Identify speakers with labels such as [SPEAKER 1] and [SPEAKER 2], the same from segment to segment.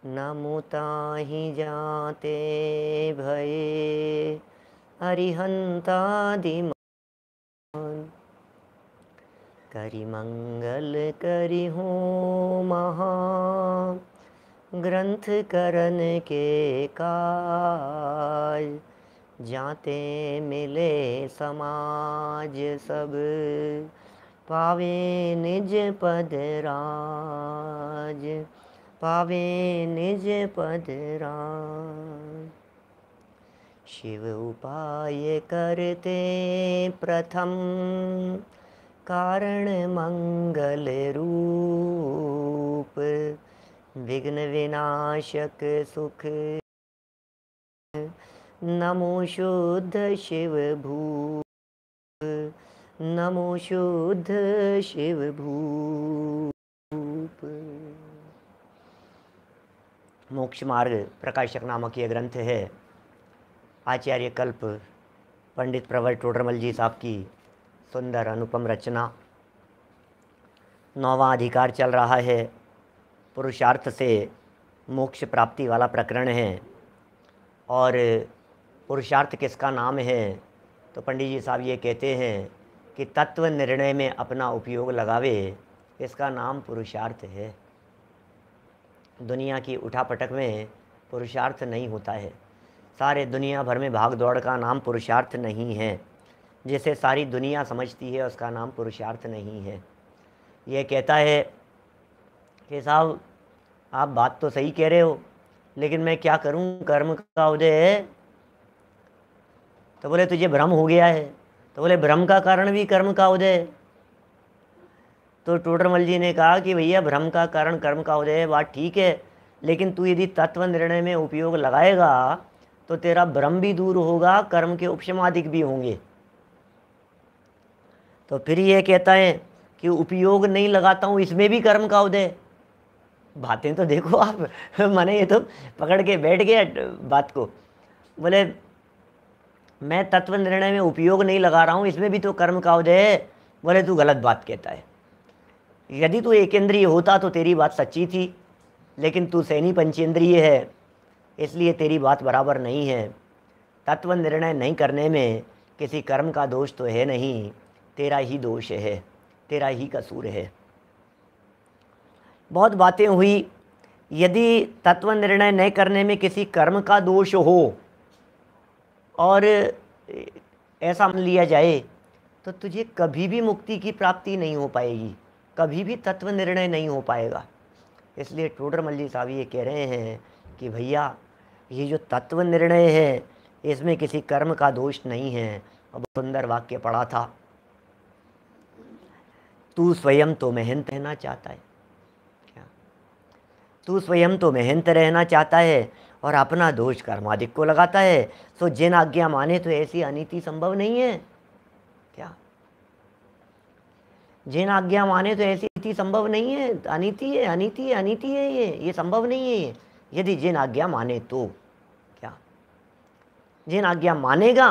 [SPEAKER 1] न मुताहि जाते भये अरिहंतादिमान। करि मंगल करि हो महा ग्रंथ करन के काज। जाते मिले समाज सब पावे निज पद राज। पावे निज पद राज। शिव उपाय करते प्रथम कारण मंगल रूप। विघ्न विनाशक सुख नमो शुद्ध शिव भूप। नमो शुद्ध शिव भूप। मोक्ष मार्ग प्रकाशक नामक यह ग्रंथ है। आचार्य कल्प पंडित प्रवर टोडरमल जी साहब की सुंदर अनुपम रचना। 9वां अधिकार चल रहा है। पुरुषार्थ से मोक्ष प्राप्ति वाला प्रकरण है। और पुरुषार्थ किसका नाम है? तो पंडित जी साहब ये कहते हैं कि तत्व निर्णय में अपना उपयोग लगावे, इसका नाम पुरुषार्थ है। दुनिया की उठापटक में पुरुषार्थ नहीं होता है। सारे दुनिया भर में भाग दौड़ का नाम पुरुषार्थ नहीं है। जिसे सारी दुनिया समझती है उसका नाम पुरुषार्थ नहीं है। यह कहता है कि साहब आप बात तो सही कह रहे हो, लेकिन मैं क्या करूं, कर्म का उदय है। तो बोले तुझे भ्रम हो गया है। तो बोले भ्रम का कारण भी कर्म का उदय है। तो टोडरमल जी ने कहा कि भैया भ्रम का कारण कर्म का उदय है, बात ठीक है, लेकिन तू यदि तत्व निर्णय में उपयोग लगाएगा तो तेरा भ्रम भी दूर होगा, कर्म के उपशमादिक भी होंगे। तो फिर ये कहता है कि उपयोग नहीं लगाता हूँ इसमें भी कर्म का उदय। बातें तो देखो आप मैंने ये तो पकड़ के बैठ गया बात को। बोले मैं तत्व निर्णय में उपयोग नहीं लगा रहा हूँ, इसमें भी तो कर्म का उदय है। बोले तू गलत बात कहता है। यदि तू एकेंद्रिय होता तो तेरी बात सच्ची थी, लेकिन तू सैनी पंचेंद्रिय है, इसलिए तेरी बात बराबर नहीं है। तत्व निर्णय नहीं करने में किसी कर्म का दोष तो है नहीं, तेरा ही दोष है, तेरा ही कसूर है। बहुत बातें हुई। यदि तत्व निर्णय नहीं करने में किसी कर्म का दोष हो और ऐसा मान लिया जाए तो तुझे कभी भी मुक्ति की प्राप्ति नहीं हो पाएगी, कभी भी तत्व निर्णय नहीं हो पाएगा। इसलिए टोडरमल जी साहब ये कह रहे हैं कि भैया ये जो तत्व निर्णय है इसमें किसी कर्म का दोष नहीं है। और सुंदर वाक्य पढ़ा था, तू स्वयं तो मेहनत रहना चाहता है। क्या तू स्वयं तो मेहनत रहना चाहता है और अपना दोष कर्मादिक को लगाता है। सो जिन आज्ञा माने तो ऐसी अनीति संभव नहीं है। क्या जिन आज्ञा माने तो ऐसी नीति संभव नहीं है। अनीति है, अनीति है, अनीति है, ये संभव नहीं है। ये यदि जिन आज्ञा माने तो क्या जिन आज्ञा मानेगा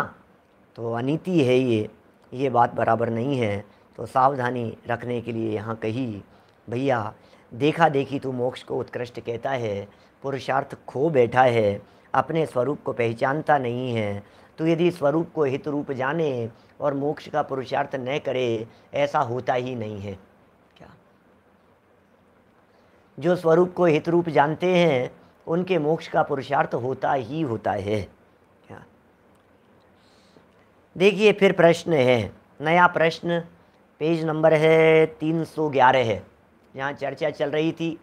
[SPEAKER 1] तो अनीति है। ये बात बराबर नहीं है। तो सावधानी रखने के लिए यहाँ कही, भैया देखा देखी तू मोक्ष को उत्कृष्ट कहता है, पुरुषार्थ खो बैठा है, अपने स्वरूप को पहचानता नहीं है। तो यदि स्वरूप को हित रूप जाने और मोक्ष का पुरुषार्थ न करे, ऐसा होता ही नहीं है। क्या जो स्वरूप को हित रूप जानते हैं उनके मोक्ष का पुरुषार्थ होता ही होता है। क्या देखिए फिर प्रश्न है, नया प्रश्न, पेज नंबर है 311 है। यहाँ चर्चा चल रही थी,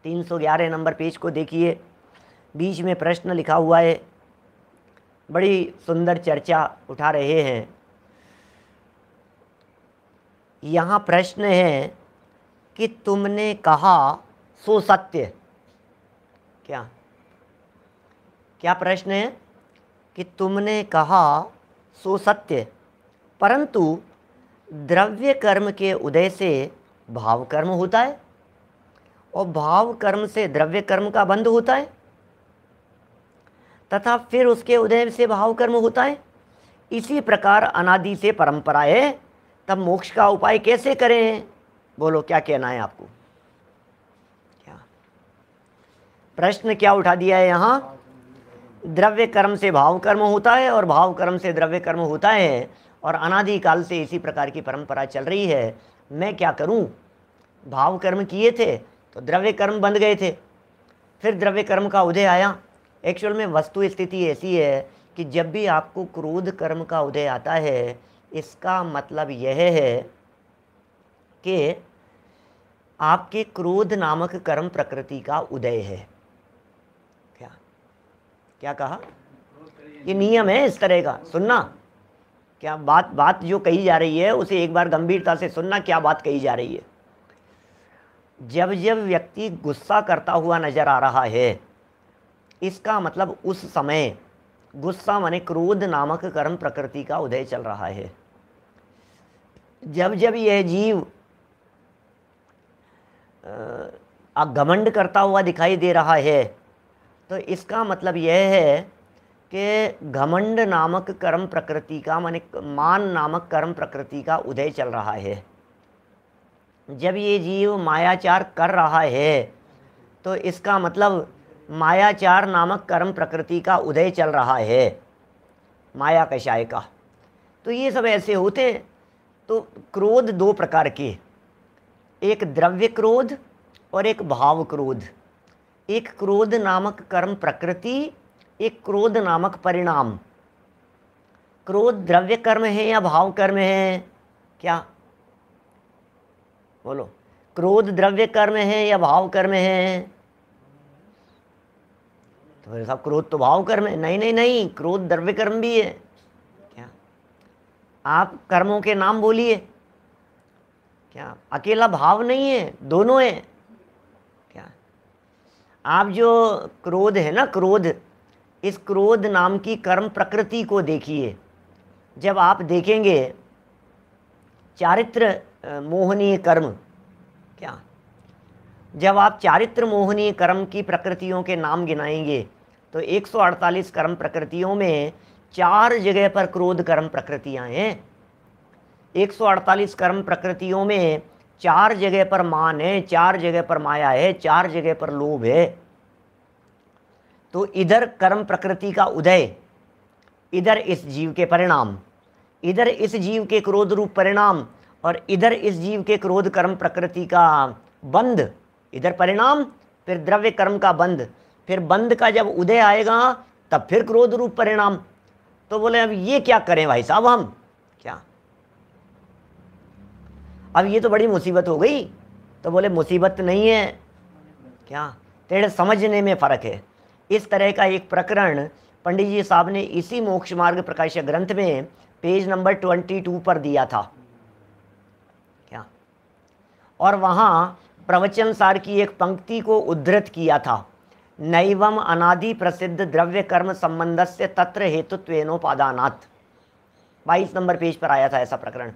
[SPEAKER 1] 311 नंबर पेज को देखिए। बीच में प्रश्न लिखा हुआ है, बड़ी सुंदर चर्चा उठा रहे हैं। यहाँ प्रश्न है कि तुमने कहा सो सत्य। क्या क्या प्रश्न है कि तुमने कहा सो सत्य, परंतु द्रव्य कर्म के उदय से भाव कर्म होता है और भाव कर्म से द्रव्य कर्म का बंध होता है तथा फिर उसके उदय से भाव कर्म होता है। इसी प्रकार अनादि से परंपरा है, तब मोक्ष का उपाय कैसे करें? बोलो क्या कहना है आपको? प्रश्न क्या उठा दिया है यहाँ? द्रव्य कर्म से भाव कर्म होता है और भाव कर्म से द्रव्य कर्म होता है, और अनादिकाल से इसी प्रकार की परंपरा चल रही है। मैं क्या करूं? भाव कर्म किए थे तो द्रव्य कर्म बंध गए थे, फिर द्रव्य कर्म का उदय आया। एक्चुअल में वस्तु स्थिति ऐसी है कि जब भी आपको क्रोध कर्म का उदय आता है, इसका मतलब यह है कि आपके क्रोध नामक कर्म प्रकृति का उदय है। क्या क्या कहा? ये नियम है इस तरह का, सुनना। क्या बात जो कही जा रही है उसे एक बार गंभीरता से सुनना, क्या बात कही जा रही है। जब जब व्यक्ति गुस्सा करता हुआ नजर आ रहा है, इसका मतलब उस समय गुस्सा माने क्रोध नामक कर्म प्रकृति का उदय चल रहा है। जब जब यह जीव घमंड करता हुआ दिखाई दे रहा है, तो इसका मतलब यह है कि घमंड नामक कर्म प्रकृति का माने मान नामक कर्म प्रकृति का उदय चल रहा है। जब ये जीव मायाचार कर रहा है, तो इसका मतलब मायाचार नामक कर्म प्रकृति का उदय चल रहा है, माया कषाय का। तो ये सब ऐसे होते हैं। तो क्रोध दो प्रकार के, एक द्रव्य क्रोध और एक भाव क्रोध। एक क्रोध नामक कर्म प्रकृति, एक क्रोध नामक परिणाम। क्रोध द्रव्य कर्म है या भाव कर्म है? क्या बोलो? क्रोध द्रव्य कर्म है या भाव कर्म है? तो मेरे साहब क्रोध तो भाव कर्म है। नहीं नहीं नहीं, क्रोध द्रव्य कर्म भी है। क्या आप कर्मों के नाम बोलिए। क्या अकेला भाव नहीं है, दोनों है। क्या आप जो क्रोध है ना, क्रोध, इस क्रोध नाम की कर्म प्रकृति को देखिए। जब आप देखेंगे चारित्र मोहनीय कर्म, क्या जब आप चारित्र मोहनीय कर्म की प्रकृतियों के नाम गिनाएंगे, तो 148 कर्म प्रकृतियों में 4 जगह पर क्रोध कर्म प्रकृतियां हैं। 148 कर्म प्रकृतियों में 4 जगह पर मान है, 4 जगह पर माया है, 4 जगह पर लोभ है। तो इधर कर्म प्रकृति का उदय, इधर इस जीव के परिणाम, इधर इस जीव के क्रोध रूप परिणाम, और इधर इस जीव के क्रोध कर्म प्रकृति का बंध। इधर परिणाम, फिर द्रव्य कर्म का बंध, फिर बंध का जब उदय आएगा तब फिर क्रोध रूप परिणाम। तो बोले अब ये क्या करें भाई साहब हम? क्या अब ये तो बड़ी मुसीबत हो गई। तो बोले मुसीबत नहीं है, क्या तेरे समझने में फर्क है। इस तरह का एक प्रकरण पंडित जी साहब ने इसी मोक्ष मार्ग प्रकाश ग्रंथ में पेज नंबर 22 पर दिया था। क्या और वहां प्रवचन सार की एक पंक्ति को उद्धृत किया था, नैवम अनादि प्रसिद्ध द्रव्य कर्म संबंधस्य तत्र हेतुत्वेनोपादानात्। 22 नंबर पेज पर आया था ऐसा प्रकरण।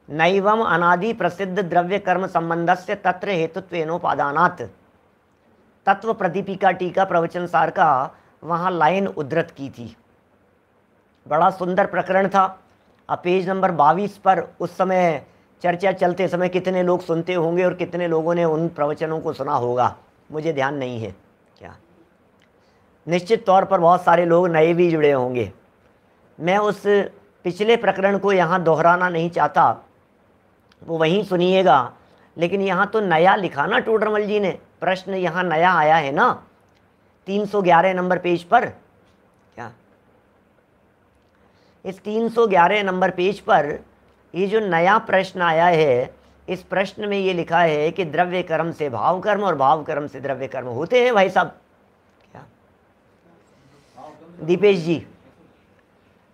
[SPEAKER 1] नैवम अनादि प्रसिद्ध द्रव्य कर्म संबंधस्य तत्र हेतुत्वेनोपादानात्। तत्व प्रदीपिका टीका प्रवचन सार का वहाँ लाइन उद्धृत की थी। बड़ा सुंदर प्रकरण था। अब पेज नंबर 22 पर उस समय चर्चा चलते समय कितने लोग सुनते होंगे और कितने लोगों ने उन प्रवचनों को सुना होगा, मुझे ध्यान नहीं है। क्या निश्चित तौर पर बहुत सारे लोग नए भी जुड़े होंगे। मैं उस पिछले प्रकरण को यहाँ दोहराना नहीं चाहता, वो वहीं सुनिएगा। लेकिन यहाँ तो नया लिखा ना टोडरमल जी ने, प्रश्न यहाँ नया आया है ना 311 नंबर पेज पर। क्या इस 311 नंबर पेज पर ये जो नया प्रश्न आया है, इस प्रश्न में ये लिखा है कि द्रव्य कर्म से भाव कर्म और भाव कर्म से द्रव्य कर्म होते हैं भाई साहब। क्या दीपेश जी,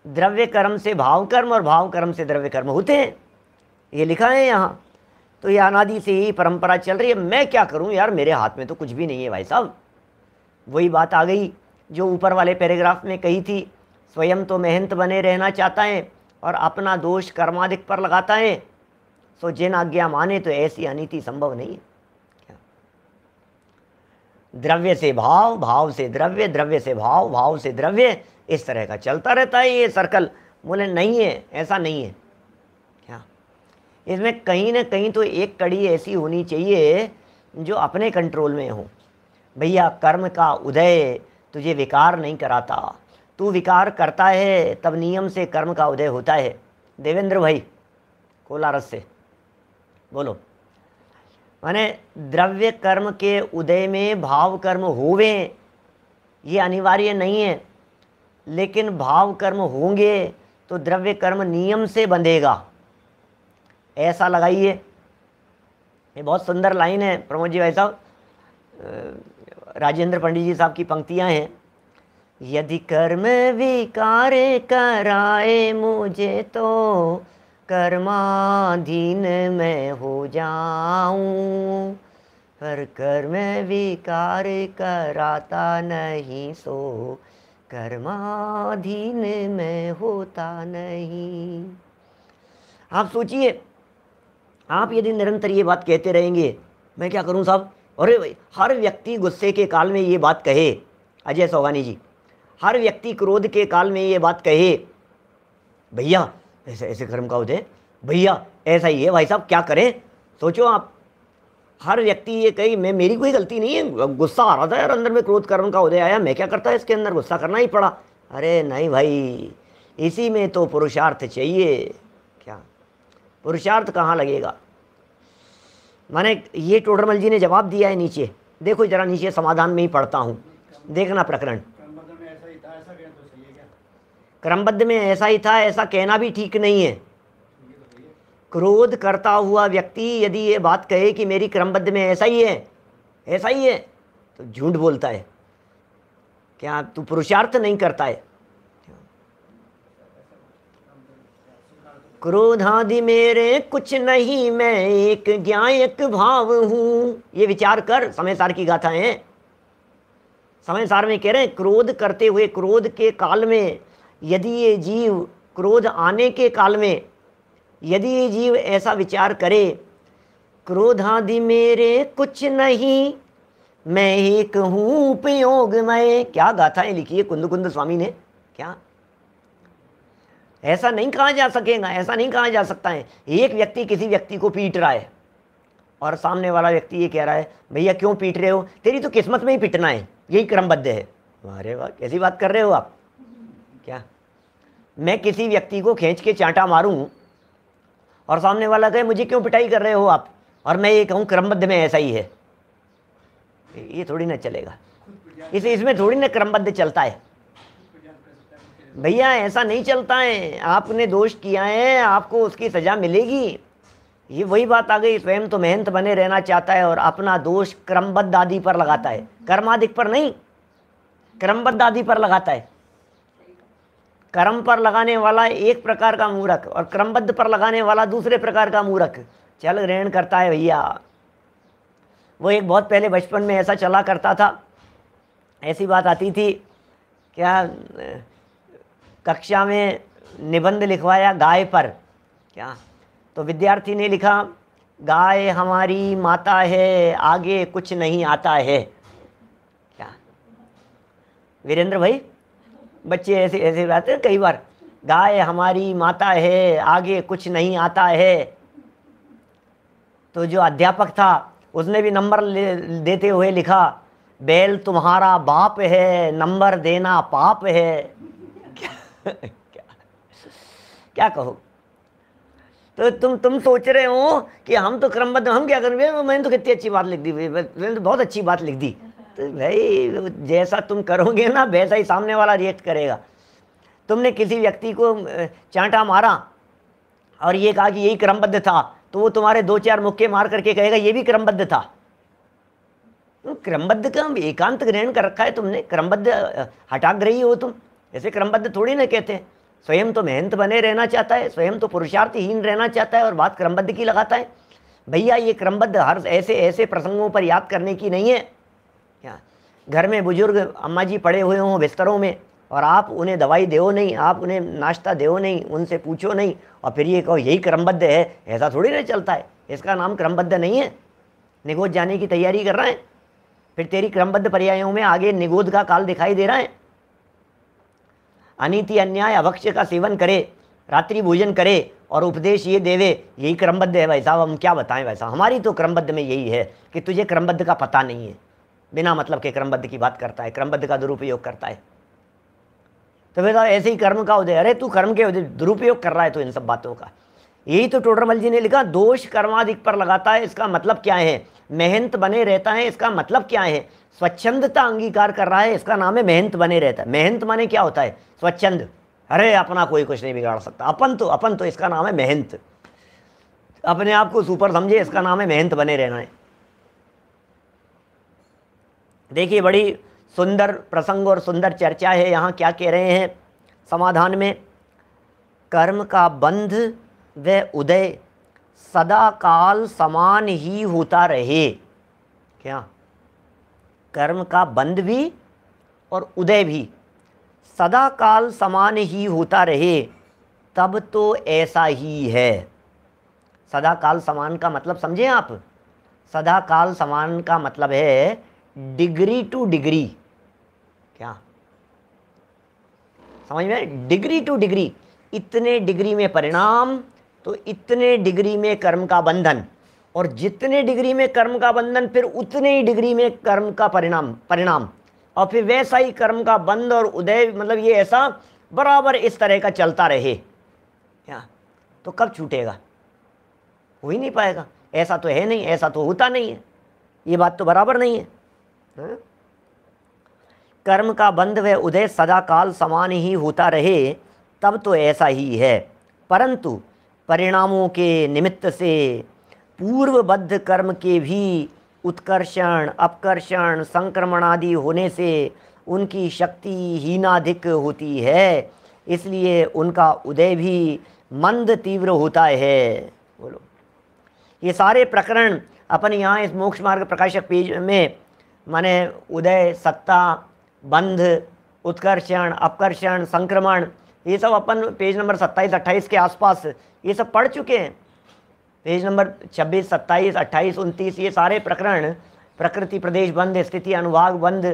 [SPEAKER 1] द्रव्य कर्म से भाव कर्म और भाव कर्म से द्रव्य कर्म होते हैं, ये लिखा है यहाँ। तो ये अनादि से ही परंपरा चल रही है। मैं क्या करूं यार, मेरे हाथ में तो कुछ भी नहीं है भाई साहब। वही बात आ गई जो ऊपर वाले पैराग्राफ में कही थी, स्वयं तो मेहनत बने रहना चाहता है और अपना दोष कर्माधिक पर लगाता है। सो जिन आज्ञा माने, तो ऐसी अनीति संभव नहीं है। क्या द्रव्य से भाव, भाव से द्रव्य, द्रव्य से भाव, भाव से द्रव्य, इस तरह का चलता रहता है ये सर्कल। बोले नहीं है, ऐसा नहीं है। क्या इसमें कहीं ना कहीं तो एक कड़ी ऐसी होनी चाहिए जो अपने कंट्रोल में हो। भैया कर्म का उदय तुझे विकार नहीं कराता, तू विकार करता है तब नियम से कर्म का उदय होता है। देवेंद्र भाई कोलारस से बोलो। माने द्रव्य कर्म के उदय में भाव कर्म होवे ये अनिवार्य नहीं है, लेकिन भाव कर्म होंगे तो द्रव्य कर्म नियम से बंधेगा, ऐसा लगाइए। ये बहुत सुंदर लाइन है प्रमोद जी भाई साहब, राजेंद्र पंडित जी साहब की पंक्तियां हैं। यदि कर्म विकार कराए मुझे तो कर्माधीन मैं हो जाऊं, पर कर्म विकार कराता नहीं सो कर्माधीन मैं होता नहीं। आप सोचिए, आप यदि निरंतर ये बात कहते रहेंगे, मैं क्या करूं साहब, अरे भाई हर व्यक्ति गुस्से के काल में ये बात कहे, अजय सोगानी जी, हर व्यक्ति क्रोध के काल में ये बात कहे, भैया ऐसे ऐसे कर्म का उदय, भैया ऐसा ही है भाई साहब क्या करें। सोचो आप, हर व्यक्ति ये कहे मैं, मेरी कोई गलती नहीं है, गुस्सा आ रहा था यार अंदर में, क्रोध कर्म का उदय आया, मैं क्या करता है इसके अंदर, गुस्सा करना ही पड़ा। अरे नहीं भाई, इसी में तो पुरुषार्थ चाहिए। क्या पुरुषार्थ कहाँ लगेगा। माने ये टोडरमल जी ने जवाब दिया है नीचे, देखो जरा नीचे समाधान में ही पढ़ता हूँ, देखना प्रकरण। क्रमबद्ध में ऐसा ही था, ऐसा कहना भी ठीक नहीं है। क्रोध करता हुआ व्यक्ति यदि ये बात कहे कि मेरी क्रमबद्ध में ऐसा ही है, ऐसा ही है, तो झूठ बोलता है। क्या तू पुरुषार्थ नहीं करता है। क्रोधादि मेरे कुछ नहीं, मैं एक ज्ञायक भाव हूं। ये विचार कर, समय सार की गाथा है। समय सार में कह रहे हैं, क्रोध करते हुए, क्रोध के काल में यदि ये जीव, क्रोध आने के काल में यदि ये जीव ऐसा विचार करे, क्रोधादि मेरे कुछ नहीं, मैं एक हूं उपयोगमय। क्या गाथाएं लिखी है कुंद कुंद स्वामी ने। क्या ऐसा नहीं कहा जा सकेगा, ऐसा नहीं कहा जा सकता है। एक व्यक्ति किसी व्यक्ति को पीट रहा है और सामने वाला व्यक्ति ये कह रहा है, भैया क्यों पीट रहे हो, तेरी तो किस्मत में ही पिटना है, यही क्रमबद्ध है। अरे वाह, कैसी बात कर रहे हो आप। क्या मैं किसी व्यक्ति को खींच के चांटा मारूं और सामने वाला कहे मुझे क्यों पिटाई कर रहे हो आप, और मैं ये कहूँ क्रमबद्ध में ऐसा ही है, ये थोड़ी ना चलेगा। इसमें थोड़ी ना क्रमबद्ध चलता है भैया, ऐसा नहीं चलता है। आपने दोष किया है, आपको उसकी सजा मिलेगी। ये वही बात आ गई, स्वयं तो मेहनत बने रहना चाहता है और अपना दोष क्रमबद्ध आदि पर लगाता है, कर्मादिक पर नहीं, क्रमबद्ध आदि पर लगाता है। कर्म पर लगाने वाला एक प्रकार का मूर्ख और क्रमबद्ध पर लगाने वाला दूसरे प्रकार का मूर्ख चल ग्रहण करता है भैया। वो एक बहुत पहले बचपन में ऐसा चला करता था, ऐसी बात आती थी, क्या कक्षा में निबंध लिखवाया गाय पर। क्या तो विद्यार्थी ने लिखा, गाय हमारी माता है, आगे कुछ नहीं आता है। क्या वीरेंद्र भाई, बच्चे ऐसे ऐसे रहते हैं कई बार, गाय हमारी माता है, आगे कुछ नहीं आता है। तो जो अध्यापक था उसने भी नंबर देते हुए लिखा, बैल तुम्हारा बाप है, नंबर देना पाप है। क्या क्या कहो। तो तुम सोच रहे हो कि हम तो क्रमबद्ध, हम क्या करेंगे, मैंने तो कितनी अच्छी बात लिख दी, मैंने तो बहुत अच्छी बात लिख दी। तो भाई जैसा तुम करोगे ना वैसा ही सामने वाला रिएक्ट करेगा। तुमने किसी व्यक्ति को चांटा मारा और ये कहा कि यही क्रमबद्ध था, तो वो तुम्हारे दो चार मुक्के मार करके कहेगा ये भी क्रमबद्ध था। तो क्रमबद्ध का एकांत ग्रहण कर रखा है तुमने, क्रमबद्ध हटाग्रही हो तुम। ऐसे क्रमबद्ध थोड़ी ना कहते हैं। स्वयं तो मेहनत बने रहना चाहता है, स्वयं तो पुरुषार्थहीन रहना चाहता है और बात क्रमबद्ध की लगाता है। भैया ये क्रमबद्ध हर ऐसे ऐसे प्रसंगों पर याद करने की नहीं है। क्या घर में बुजुर्ग अम्मा जी पड़े हुए हों बिस्तरों में और आप उन्हें दवाई दो नहीं, आप उन्हें नाश्ता दो नहीं, उनसे पूछो नहीं और फिर ये कहो यही क्रमबद्ध है, ऐसा थोड़ी ना चलता है। इसका नाम क्रमबद्ध नहीं है। निगोद जाने की तैयारी कर रहा है, फिर तेरी क्रमबद्ध पर्यायों में आगे निगोद का काल दिखाई दे रहा है। अनीति अन्याय अभक्ष्य का सेवन करे, रात्रि भोजन करे और उपदेश ये देवे, यही क्रमबद्ध है। भाई साहब हम क्या बताएं, भाई साहब हमारी तो क्रमबद्ध में यही है कि तुझे क्रमबद्ध का पता नहीं है। बिना मतलब के क्रमबद्ध की बात करता है, क्रमबद्ध का दुरुपयोग करता है। तो फिर ऐसे ही कर्म का उदय, अरे तू कर्म के दुरुपयोग कर रहा है तो इन सब बातों का। यही तो टोडरमल जी ने लिखा, दोष कर्माधिक पर लगाता है, इसका मतलब क्या है? मेहनत बने रहता है, इसका मतलब क्या है? स्वच्छंदता अंगीकार कर रहा है, इसका नाम है मेहनत बने रहता है। मेहनत माने क्या होता है? स्वच्छंद। अरे अपना कोई कुछ नहीं बिगाड़ सकता, अपन तो इसका नाम है मेहनत। अपने आप को सुपर समझे, इसका नाम है मेहनत बने रहना है। देखिए बड़ी सुंदर प्रसंग और सुंदर चर्चा है। यहाँ क्या कह रहे हैं समाधान में? कर्म का बंध व उदय सदा काल समान ही होता रहे। क्या? कर्म का बंध भी और उदय भी सदा काल समान ही होता रहे, तब तो ऐसा ही है। सदा काल समान का मतलब समझे आप? सदा काल समान का मतलब है डिग्री टू डिग्री। क्या समझ में? Degree two degree. इतने डिग्री में परिणाम तो इतने डिग्री में कर्म का बंधन, और जितने डिग्री में कर्म का बंधन फिर उतने ही डिग्री में कर्म का परिणाम, और फिर वैसा ही कर्म का बंध और उदय, मतलब ये ऐसा बराबर इस तरह का चलता रहे। क्या? तो कब छूटेगा? हो ही नहीं पाएगा। ऐसा तो है नहीं, ऐसा तो होता नहीं है, ये बात तो बराबर नहीं है। हाँ? कर्म का बंध व उदय सदा काल समान ही होता रहे, तब तो ऐसा ही है। परंतु परिणामों के निमित्त से पूर्वबद्ध कर्म के भी उत्कर्षण, अपकर्षण, संक्रमण आदि होने से उनकी शक्ति हीनाधिक होती है, इसलिए उनका उदय भी मंद तीव्र होता है। बोलो, ये सारे प्रकरण अपन यहाँ इस मोक्ष मार्ग प्रकाशक पेज में, माने उदय, सत्ता, बंध, उत्कर्षण, अपकर्षण, संक्रमण, ये सब अपन पेज नंबर 27-28 के आसपास ये सब पढ़ चुके हैं। पेज नंबर 26, 27, 28, 29 ये सारे प्रकरण प्रकृति, प्रदेश बंध, स्थिति, अनुभाग बंध,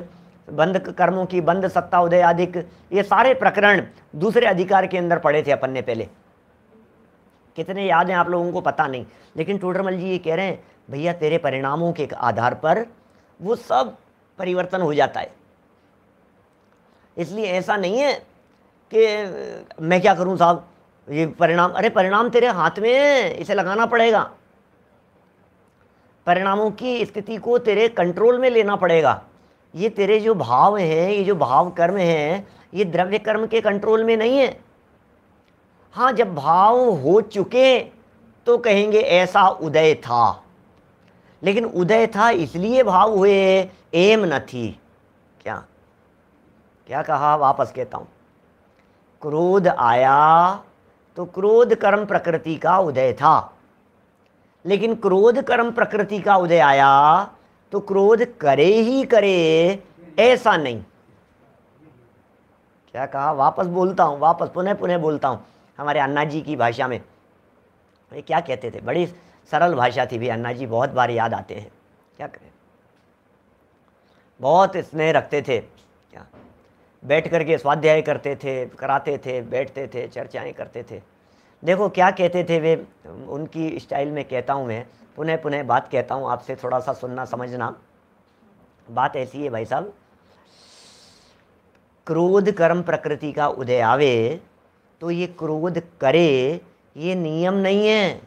[SPEAKER 1] बंध कर्मों की बंध, सत्ता, उदय आदि, ये सारे प्रकरण दूसरे अधिकार के अंदर पढ़े थे अपन ने पहले। कितने याद हैं आप लोगों को पता नहीं, लेकिन टोडरमल जी ये कह रहे हैं भैया तेरे परिणामों के आधार पर वो सब परिवर्तन हो जाता है। इसलिए ऐसा नहीं है कि मैं क्या करूं साहब, ये परिणाम, अरे परिणाम तेरे हाथ में है, इसे लगाना पड़ेगा। परिणामों की स्थिति को तेरे कंट्रोल में लेना पड़ेगा। ये तेरे जो भाव हैं, ये जो भाव कर्म हैं, ये द्रव्य कर्म के कंट्रोल में नहीं है। हाँ, जब भाव हो चुके तो कहेंगे ऐसा उदय था, लेकिन उदय था इसलिए भाव हुए, एम न थी। क्या क्या कहा? वापस कहता हूं, क्रोध आया तो क्रोध कर्म प्रकृति का उदय था, लेकिन क्रोध कर्म प्रकृति का उदय आया तो क्रोध करे ही करे ऐसा नहीं। क्या कहा? वापस बोलता हूं, वापस पुनः बोलता हूं हमारे अन्ना जी की भाषा में। ये क्या कहते थे? बड़ी सरल भाषा थी भी, अन्ना जी बहुत बार याद आते हैं। क्या करें, बहुत स्नेह रखते थे। क्या बैठ करके स्वाध्याय करते थे, कराते थे, बैठते थे, चर्चाएं करते थे। देखो क्या कहते थे वे, उनकी स्टाइल में कहता हूँ मैं, पुनः बात कहता हूँ, आपसे थोड़ा सा सुनना समझना। बात ऐसी है भाई साहब, क्रोध कर्म प्रकृति का उदय आवे तो ये क्रोध करे ये नियम नहीं है,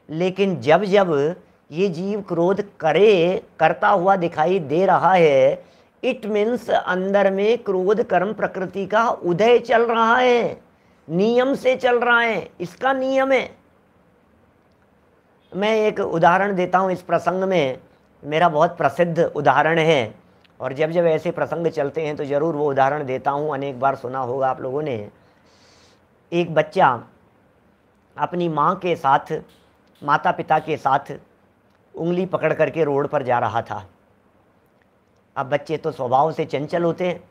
[SPEAKER 1] लेकिन जब जब ये जीव क्रोध करता हुआ दिखाई दे रहा है, इट मीन्स अंदर में क्रोध कर्म प्रकृति का उदय चल रहा है, नियम से चल रहा है, इसका नियम है। मैं एक उदाहरण देता हूँ इस प्रसंग में, मेरा बहुत प्रसिद्ध उदाहरण है, और जब जब ऐसे प्रसंग चलते हैं तो ज़रूर वो उदाहरण देता हूँ। अनेक बार सुना होगा आप लोगों ने। एक बच्चा अपनी माँ के साथ, माता पिता के साथ उंगली पकड़ करके रोड पर जा रहा था। अब बच्चे तो स्वभाव से चंचल होते हैं,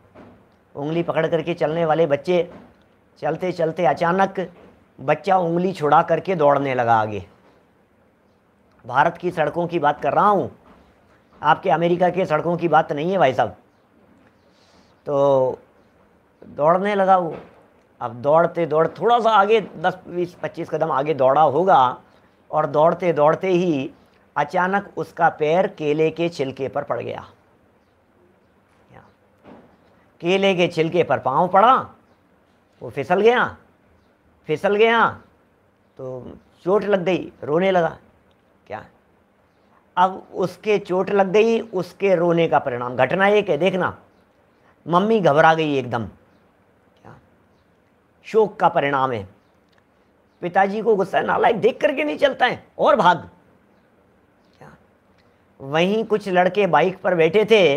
[SPEAKER 1] उंगली पकड़ करके चलने वाले बच्चे चलते चलते अचानक बच्चा उंगली छुड़ा करके दौड़ने लगा आगे। भारत की सड़कों की बात कर रहा हूँ, आपके अमेरिका के सड़कों की बात नहीं है भाई साहब। तो दौड़ने लगा वो। अब दौड़ते थोड़ा सा आगे 10-20-25 कदम आगे दौड़ा होगा, और दौड़ते दौड़ते ही अचानक उसका पैर केले के छिलके पर पड़ गया। केले के छिलके पर पाँव पड़ा, वो फिसल गया तो चोट लग गई, रोने लगा। क्या? अब उसके चोट लग गई, उसके रोने का परिणाम घटना एक है, देखना, मम्मी घबरा गई एकदम। क्या? शोक का परिणाम है। पिताजी को गुस्सा है, नालायक, देख करके नहीं चलता है, और भाग। क्या? वहीं कुछ लड़के बाइक पर बैठे थे,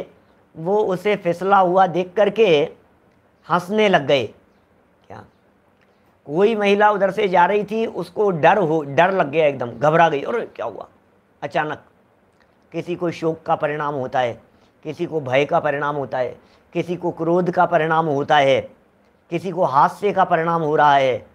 [SPEAKER 1] वो उसे फिसला हुआ देख करके हंसने लग गए। क्या? कोई महिला उधर से जा रही थी, उसको डर लग गया, एकदम घबरा गई, और क्या हुआ? अचानक किसी को शोक का परिणाम होता है, किसी को भय का परिणाम होता है, किसी को क्रोध का परिणाम होता है, किसी को हास्य का परिणाम हो रहा है।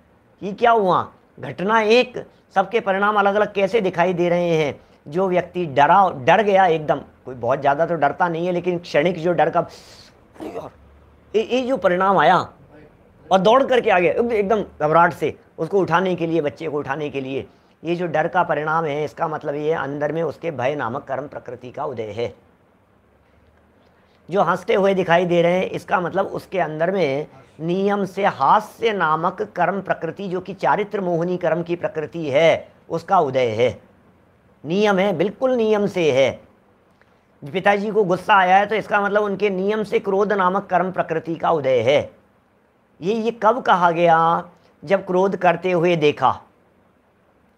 [SPEAKER 1] ये क्या हुआ? घटना एक, सबके परिणाम अलग अलग कैसे दिखाई दे रहे हैं। जो व्यक्ति डर गया एकदम, कोई बहुत ज़्यादा तो डरता नहीं है, लेकिन क्षणिक जो डर का, ये जो परिणाम आया, और दौड़ करके आ गया एकदम घबराहट से उसको उठाने के लिए, बच्चे को उठाने के लिए, ये जो डर का परिणाम है, इसका मतलब ये अंदर में उसके भय नामक कर्म प्रकृति का उदय है। जो हंसते हुए दिखाई दे रहे हैं, इसका मतलब उसके अंदर में नियम से हास्य नामक कर्म प्रकृति, जो कि चारित्र मोहिनी कर्म की प्रकृति है, उसका उदय है। नियम है, बिल्कुल नियम से है। पिताजी को गुस्सा आया है तो इसका मतलब उनके नियम से क्रोध नामक कर्म प्रकृति का उदय है। ये कब कहा गया? जब क्रोध करते हुए देखा।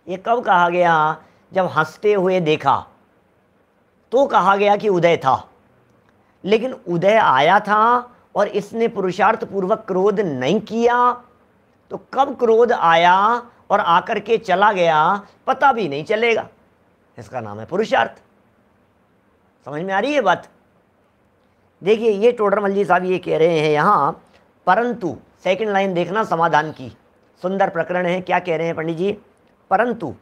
[SPEAKER 1] ये कब कहा गया? जब हंसते हुए देखा, तो कहा गया कि उदय था। लेकिन उदय आया था और इसने पुरुषार्थ पूर्वक क्रोध नहीं किया, तो कब क्रोध आया और आकर के चला गया पता भी नहीं चलेगा। इसका नाम है पुरुषार्थ। समझ में आ रही है बात? देखिए, ये टोडरमल जी साहब ये कह रहे हैं यहाँ, परंतु, सेकंड लाइन देखना समाधान की, सुंदर प्रकरण है। क्या कह रहे हैं पंडित जी? परंतु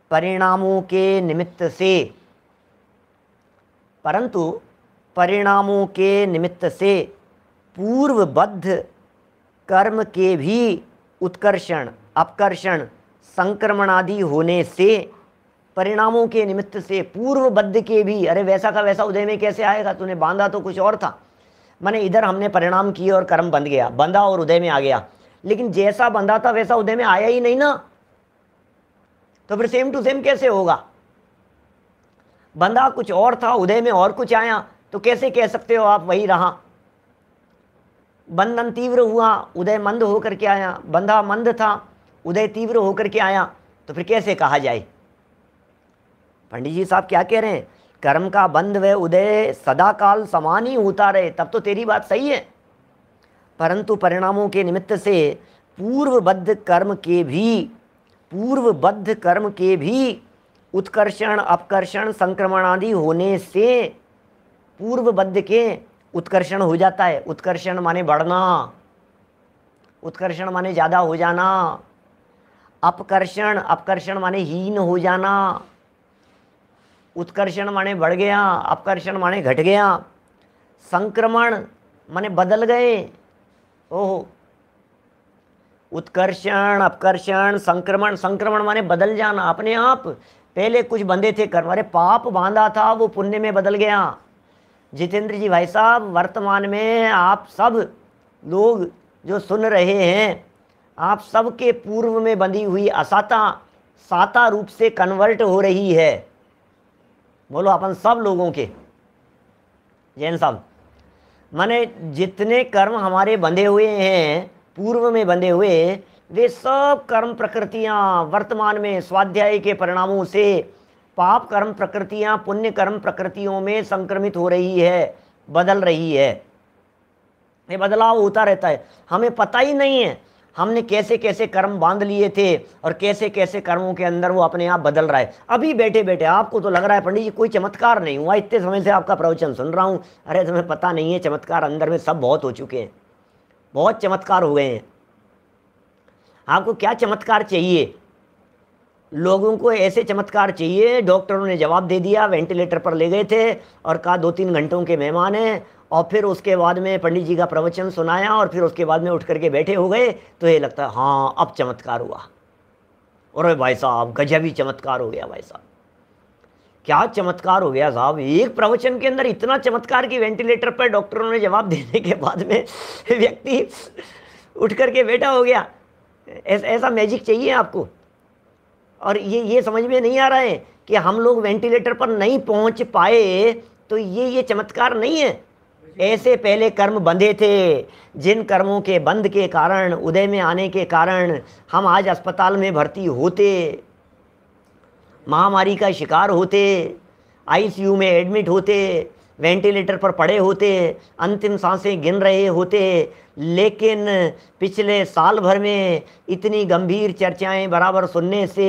[SPEAKER 1] परिणामों के निमित्त से पूर्वबद्ध कर्म के भी उत्कर्षण, अपकर्षण, संक्रमण आदि होने से, परिणामों के निमित्त से, पूर्वबद्ध के भी, अरे वैसा का वैसा उदय में कैसे आएगा? तूने बांधा तो कुछ और था। माने इधर हमने परिणाम किए और कर्म बंध गया, बंधा और उदय में आ गया, लेकिन जैसा बंधा था वैसा उदय में आया ही नहीं ना, तो फिर सेम टू सेम कैसे होगा? बंधा कुछ और था, उदय में और कुछ आया, तो कैसे कह सकते हो आप वही रहा? बंधन तीव्र हुआ, उदय मंद होकर के आया, बंधा मंद था, उदय तीव्र होकर के आया, तो फिर कैसे कहा जाए? पंडित जी साहब क्या कह रहे हैं? कर्म का बंध व उदय सदा काल समान ही होता रहे, तब तो तेरी बात सही है। परंतु परिणामों के निमित्त से पूर्वबद्ध कर्म के भी उत्कर्षण, अपकर्षण, संक्रमण आदि होने से, पूर्वबद्ध के उत्कर्षण हो जाता है। उत्कर्षण माने बढ़ना, उत्कर्षण माने ज़्यादा हो जाना, अपकर्षण माने हीन हो जाना, उत्कर्षण माने बढ़ गया, अपकर्षण माने घट गया, संक्रमण माने बदल गए। ओहो, उत्कर्षण, अपकर्षण, संक्रमण माने बदल जाना अपने आप। पहले कुछ बंधे थे कर्म, अरे पाप बांधा था वो पुण्य में बदल गया। जितेंद्र जी भाई साहब, वर्तमान में आप सब लोग जो सुन रहे हैं, आप सबके पूर्व में बंधी हुई असाता साता रूप से कन्वर्ट हो रही है। बोलो अपन सब लोगों के, जैन साहब, माने जितने कर्म हमारे बंधे हुए हैं, पूर्व में बंधे हुए, वे सब कर्म प्रकृतियां वर्तमान में स्वाध्याय के परिणामों से पाप कर्म प्रकृतियां पुण्य कर्म प्रकृतियों में संक्रमित हो रही है, बदल रही है। ये बदलाव होता रहता है, हमें पता ही नहीं है हमने कैसे कैसे कर्म बांध लिए थे और कैसे कैसे कर्मों के अंदर वो अपने आप बदल रहा है। अभी बैठे बैठे आपको तो लग रहा है पंडित जी कोई चमत्कार नहीं हुआ, इतने समय से आपका प्रवचन सुन रहा हूँ। अरे तुम्हें पता नहीं है, चमत्कार अंदर में सब बहुत हो चुके हैं, बहुत चमत्कार हो गए हैं। आपको क्या चमत्कार चाहिए? लोगों को ऐसे चमत्कार चाहिए, डॉक्टरों ने जवाब दे दिया, वेंटिलेटर पर ले गए थे और कहा 2-3 घंटों के मेहमान हैं, और फिर उसके बाद में पंडित जी का प्रवचन सुनाया और फिर उसके बाद में उठ करके बैठे हो गए, तो ये लगता है हाँ अब चमत्कार हुआ। और भाई साहब गजब ही चमत्कार हो गया भाई साहब। क्या चमत्कार हो गया साहब, एक प्रवचन के अंदर इतना चमत्कार कि वेंटिलेटर पर डॉक्टरों ने जवाब देने के बाद में व्यक्ति उठ करके बैठा हो गया। ऐसा मैजिक चाहिए आपको। और ये समझ में नहीं आ रहा है कि हम लोग वेंटिलेटर पर नहीं पहुंच पाए तो ये चमत्कार नहीं है। ऐसे पहले कर्म बंधे थे, जिन कर्मों के बंध के कारण, उदय में आने के कारण हम आज अस्पताल में भर्ती होते, महामारी का शिकार होते, आईसीयू में एडमिट होते, वेंटिलेटर पर पड़े होते, अंतिम सांसें गिन रहे होते। लेकिन पिछले साल भर में इतनी गंभीर चर्चाएं बराबर सुनने से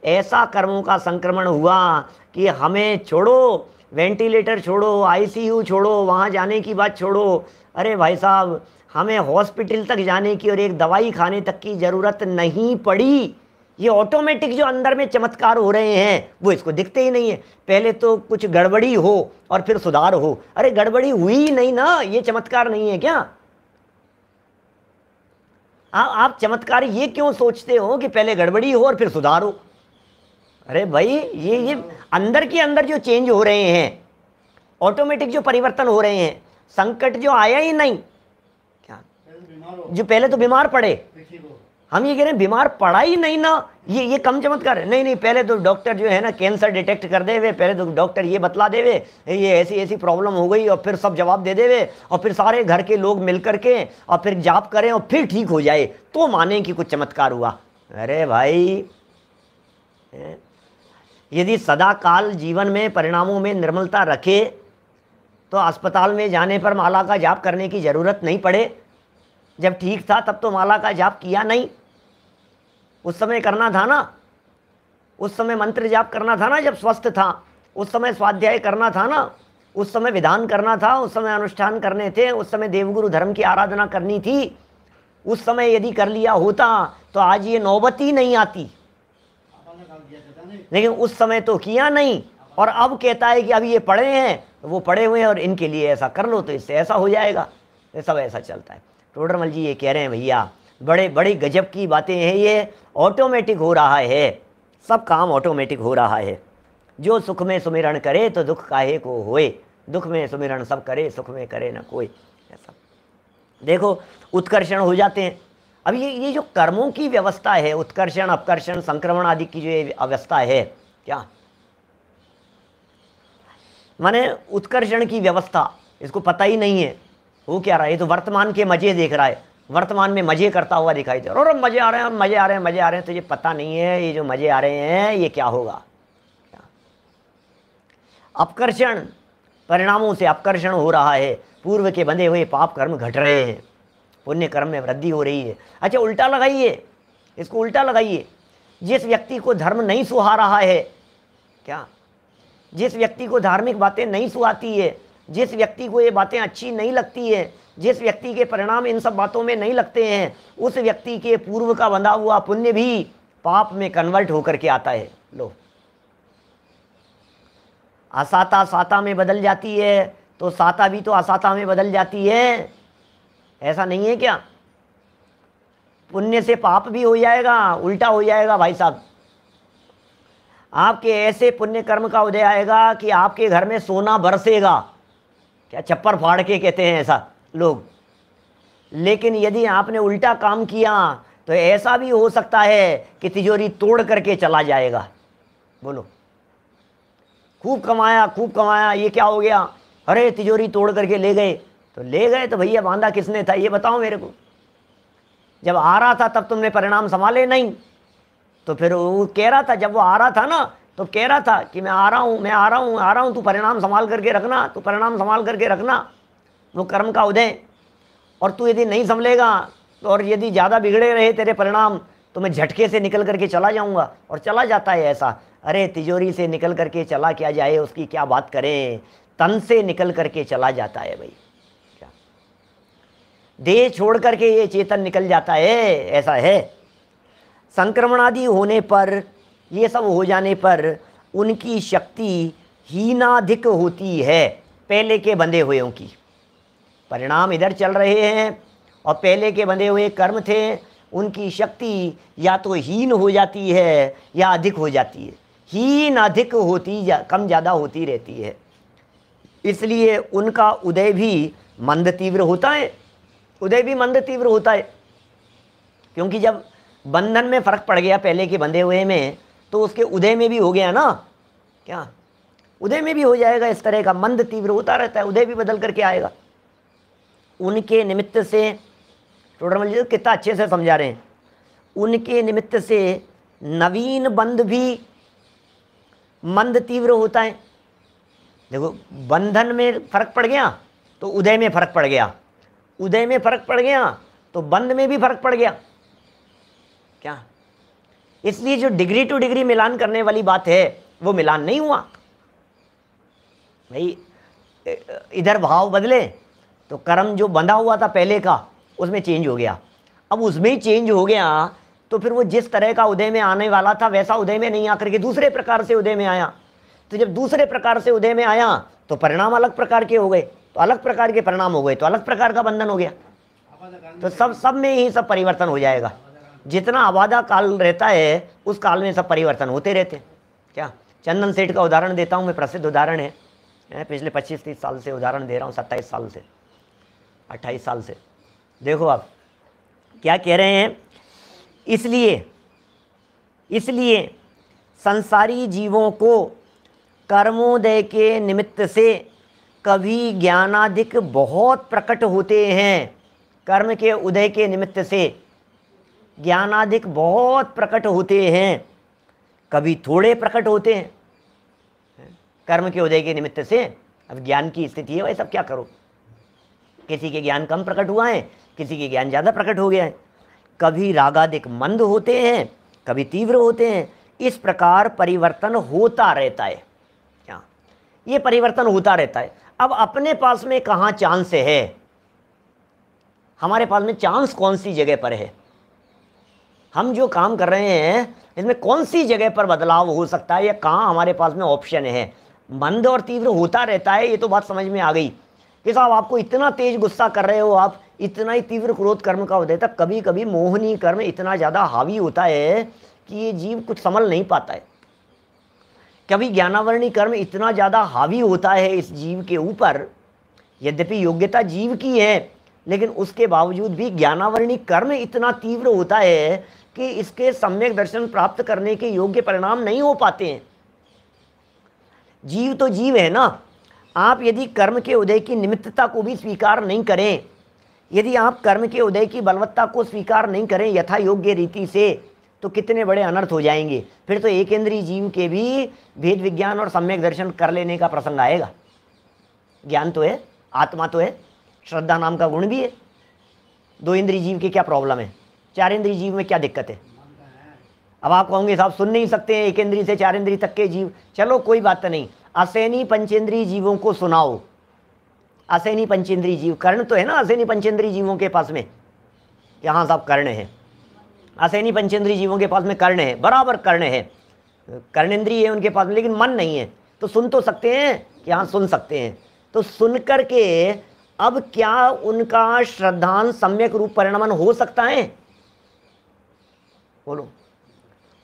[SPEAKER 1] ऐसा कर्मों का संक्रमण हुआ कि हमें छोड़ो, वेंटिलेटर छोड़ो, आईसीयू छोड़ो, वहाँ जाने की बात छोड़ो, अरे भाई साहब हमें हॉस्पिटल तक जाने की और एक दवाई खाने तक की ज़रूरत नहीं पड़ी। ये ऑटोमेटिक जो अंदर में चमत्कार हो रहे हैं वो इसको दिखते ही नहीं है। पहले तो कुछ गड़बड़ी हो और फिर सुधार हो। अरे गड़बड़ी हुई ही नहीं ना, ये चमत्कार नहीं है क्या? आप चमत्कार ये क्यों सोचते हो कि पहले गड़बड़ी हो और फिर सुधार हो? अरे भाई ये अंदर के अंदर जो चेंज हो रहे हैं, ऑटोमेटिक जो परिवर्तन हो रहे हैं, संकट जो आया ही नहीं क्या, जो पहले तो बीमार पड़े, हम ये कह रहे हैं बीमार पड़ा ही नहीं ना, ये कम चमत्कार है? नहीं, पहले तो डॉक्टर जो है ना कैंसर डिटेक्ट कर देवे, पहले तो डॉक्टर ये बतला देवे ये ऐसी ऐसी प्रॉब्लम हो गई, और फिर सब जवाब दे देवे, और फिर सारे घर के लोग मिल करके और फिर जाप करें और फिर ठीक हो जाए तो माने कि कुछ चमत्कार हुआ। अरे भाई यदि सदा काल जीवन में परिणामों में निर्मलता रखे तो अस्पताल में जाने पर माला का जाप करने की ज़रूरत नहीं पड़े। जब ठीक था तब तो माला का जाप किया नहीं, उस समय करना था ना, उस समय मंत्र जाप करना था ना, जब स्वस्थ था उस समय स्वाध्याय करना था ना, उस समय विधान करना था, उस समय अनुष्ठान करने थे, उस समय देवगुरु धर्म की आराधना करनी थी। उस समय यदि कर लिया होता तो आज ये नौबत ही नहीं आती, लेकिन उस समय तो किया नहीं। और अब कहता है कि अब ये पड़े हैं, वो पड़े हुए हैं और इनके लिए ऐसा कर लो तो इससे ऐसा हो जाएगा। ये सब ऐसा चलता है। टोडरमल जी ये कह रहे हैं भैया बड़े गजब की बातें हैं, ये ऑटोमेटिक हो रहा है, सब काम ऑटोमेटिक हो रहा है। जो सुख में सुमिरन करे तो दुख काहे को होए, दुख में सुमिरन सब करे, सुख में करे न कोई। ऐसा देखो उत्कर्षण हो जाते हैं। अब ये जो कर्मों की व्यवस्था है, उत्कर्षण अपकर्षण संक्रमण आदि की जो अवस्था है, क्या माने उत्कर्षण की व्यवस्था, इसको पता ही नहीं है वो क्या रहा है। ये तो वर्तमान के मजे देख रहा है, वर्तमान में मजे करता हुआ दिखाई दे रहा है, और मजे आ रहे हैं, मजे आ रहे हैं, मजे आ रहे हैं। तो ये पता नहीं है ये जो मजे आ रहे हैं ये क्या होगा। क्या अपकर्षण, परिणामों से अपकर्षण हो रहा है, पूर्व के बंधे हुए पाप कर्म घट रहे हैं, पुण्य कर्म में वृद्धि हो रही है। अच्छा उल्टा लगाइए, इसको उल्टा लगाइए। जिस व्यक्ति को धर्म नहीं सुहा रहा है, क्या जिस व्यक्ति को धार्मिक बातें नहीं सुहाती है, जिस व्यक्ति को ये बातें अच्छी नहीं लगती है, जिस व्यक्ति के परिणाम इन सब बातों में नहीं लगते हैं, उस व्यक्ति के पूर्व का बंधा हुआ पुण्य भी पाप में कन्वर्ट होकर के आता है। लो असाता साता में बदल जाती है तो साता भी तो असाता में बदल जाती है, ऐसा नहीं है क्या? पुण्य से पाप भी हो जाएगा, उल्टा हो जाएगा भाई साहब। आपके ऐसे पुण्य कर्म का उदय आएगा कि आपके घर में सोना बरसेगा, क्या छप्पर फाड़ के कहते हैं ऐसा लोग। लेकिन यदि आपने उल्टा काम किया तो ऐसा भी हो सकता है कि तिजोरी तोड़ करके चला जाएगा। बोलो खूब कमाया, ये क्या हो गया? अरे तिजोरी तोड़ करके ले गए। तो ले गए तो भैया बांधा किसने था ये बताओ मेरे को। जब आ रहा था तब तुमने परिणाम संभाले नहीं, तो फिर वो कह रहा था, जब वो आ रहा था ना तो कह रहा था कि मैं आ रहा हूँ, तू परिणाम संभाल करके रखना, तू परिणाम संभाल करके रखना, वो कर्म का उदय। और तू यदि नहीं संभलेगा तो और यदि ज़्यादा बिगड़े रहे तेरे परिणाम तो मैं झटके से निकल करके चला जाऊँगा। और चला जाता है ऐसा। अरे तिजोरी से निकल करके चला क्या जाए, उसकी क्या बात करें, तन से निकल करके चला जाता है भाई। क्या देह छोड़ करके ये चेतन निकल जाता है, ऐसा है। संक्रमण आदि होने पर, ये सब हो जाने पर उनकी शक्ति हीनाधिक होती है पहले के बंधे हुएों की। परिणाम इधर चल रहे हैं और पहले के बंधे हुए कर्म थे, उनकी शक्ति या तो हीन हो जाती है या अधिक हो जाती है। हीन अधिक कम ज़्यादा होती रहती है। इसलिए उनका उदय भी मंद तीव्र होता है, उदय भी मंद तीव्र होता है। क्योंकि जब बंधन में फर्क पड़ गया पहले के बंधे हुए में, तो उसके उदय में भी हो गया ना, क्या उदय में भी हो जाएगा। इस तरह का मंद तीव्र होता रहता है, उदय भी बदल करके आएगा। उनके निमित्त से टोडरमल जी कितना अच्छे से समझा रहे हैं, उनके निमित्त से नवीन बंध भी मंद तीव्र होता है। देखो बंधन में फर्क पड़ गया तो उदय में फर्क पड़ गया, उदय में फर्क पड़ गया तो बंध में भी फर्क पड़ गया। क्या इसलिए जो डिग्री टू डिग्री मिलान करने वाली बात है वो मिलान नहीं हुआ भाई। इधर भाव बदले तो कर्म जो बंधा हुआ था पहले का उसमें चेंज हो गया, अब उसमें ही चेंज हो गया तो फिर वो जिस तरह का उदय में आने वाला था वैसा उदय में नहीं आकर के दूसरे प्रकार से उदय में आया। तो जब दूसरे प्रकार से उदय में आया तो परिणाम अलग प्रकार के हो गए, तो अलग प्रकार के परिणाम हो गए तो अलग प्रकार का बंधन हो गया। तो सब में ही सब परिवर्तन हो जाएगा। जितना आबादा काल रहता है उस काल में सब परिवर्तन होते रहते हैं। क्या चंदन सेठ का उदाहरण देता हूँ मैं, प्रसिद्ध उदाहरण है, पिछले 25-30 साल से उदाहरण दे रहा हूँ, 27 साल से 28 साल से। देखो आप क्या कह रहे हैं, इसलिए संसारी जीवों को कर्मोदय के निमित्त से कभी ज्ञानादिक बहुत प्रकट होते हैं। कर्म के उदय के निमित्त से ज्ञानादिक बहुत प्रकट होते हैं, कभी थोड़े प्रकट होते हैं। कर्म के उदय के निमित्त से अब ज्ञान की स्थिति है, वैसे अब क्या करो, किसी के ज्ञान कम प्रकट हुआ है, किसी के ज्ञान ज़्यादा प्रकट हो गया है। कभी रागादिक मंद होते हैं, कभी तीव्र होते हैं। इस प्रकार परिवर्तन होता रहता है। क्या ये परिवर्तन होता रहता है। अब अपने पास में कहाँ चांस है, हमारे पास में चांस कौन सी जगह पर है, हम जो काम कर रहे हैं इसमें कौन सी जगह पर बदलाव हो सकता है या कहाँ हमारे पास में ऑप्शन है। मंद और तीव्र होता रहता है, ये तो बात समझ में आ गई कि साहब आपको इतना तेज गुस्सा कर रहे हो, आप इतना ही तीव्र क्रोध कर्म का उदय तक, कभी कभी मोहनी कर्म इतना ज़्यादा हावी होता है कि ये जीव कुछ संभल नहीं पाता है। कभी ज्ञानावरणी कर्म इतना ज़्यादा हावी होता है इस जीव के ऊपर, यद्यपि योग्यता जीव की है लेकिन उसके बावजूद भी ज्ञानावरणी कर्म इतना तीव्र होता है कि इसके सम्यक दर्शन प्राप्त करने के योग्य परिणाम नहीं हो पाते हैं। जीव तो जीव है ना, आप यदि कर्म के उदय की निमित्तता को भी स्वीकार नहीं करें, यदि आप कर्म के उदय की बलवत्ता को स्वीकार नहीं करें यथा योग्य रीति से, तो कितने बड़े अनर्थ हो जाएंगे। फिर तो एक इंद्रिय जीव के भी भेद विज्ञान और सम्यक दर्शन कर लेने का प्रसंग आएगा। ज्ञान तो है, आत्मा तो है, श्रद्धा नाम का गुण भी है। दो इंद्रिय जीव की क्या प्रॉब्लम है, चार इंद्रिय जीव में क्या दिक्कत है। अब आप कहोगे साहब सुन नहीं सकते हैं एक इंद्रिय से चार इंद्रिय तक के जीव, चलो कोई बात नहीं, असैनी पंचेंद्रिय जीवों को सुनाओ। असैनी पंचेंद्रिय जीव, कर्ण तो है ना असैनी पंचेंद्रिय जीवों के पास में, यहाँ साहब कर्ण है, असैनी पंचेंद्रिय जीवों के पास में कर्ण है, बराबर कर्ण है, कर्णेंद्रिय है उनके पास में, लेकिन मन नहीं है। तो सुन तो सकते हैं कि हाँ सुन सकते हैं। तो सुन करके अब क्या उनका श्रद्धान सम्यक रूप परिणमन हो सकता है, बोलो,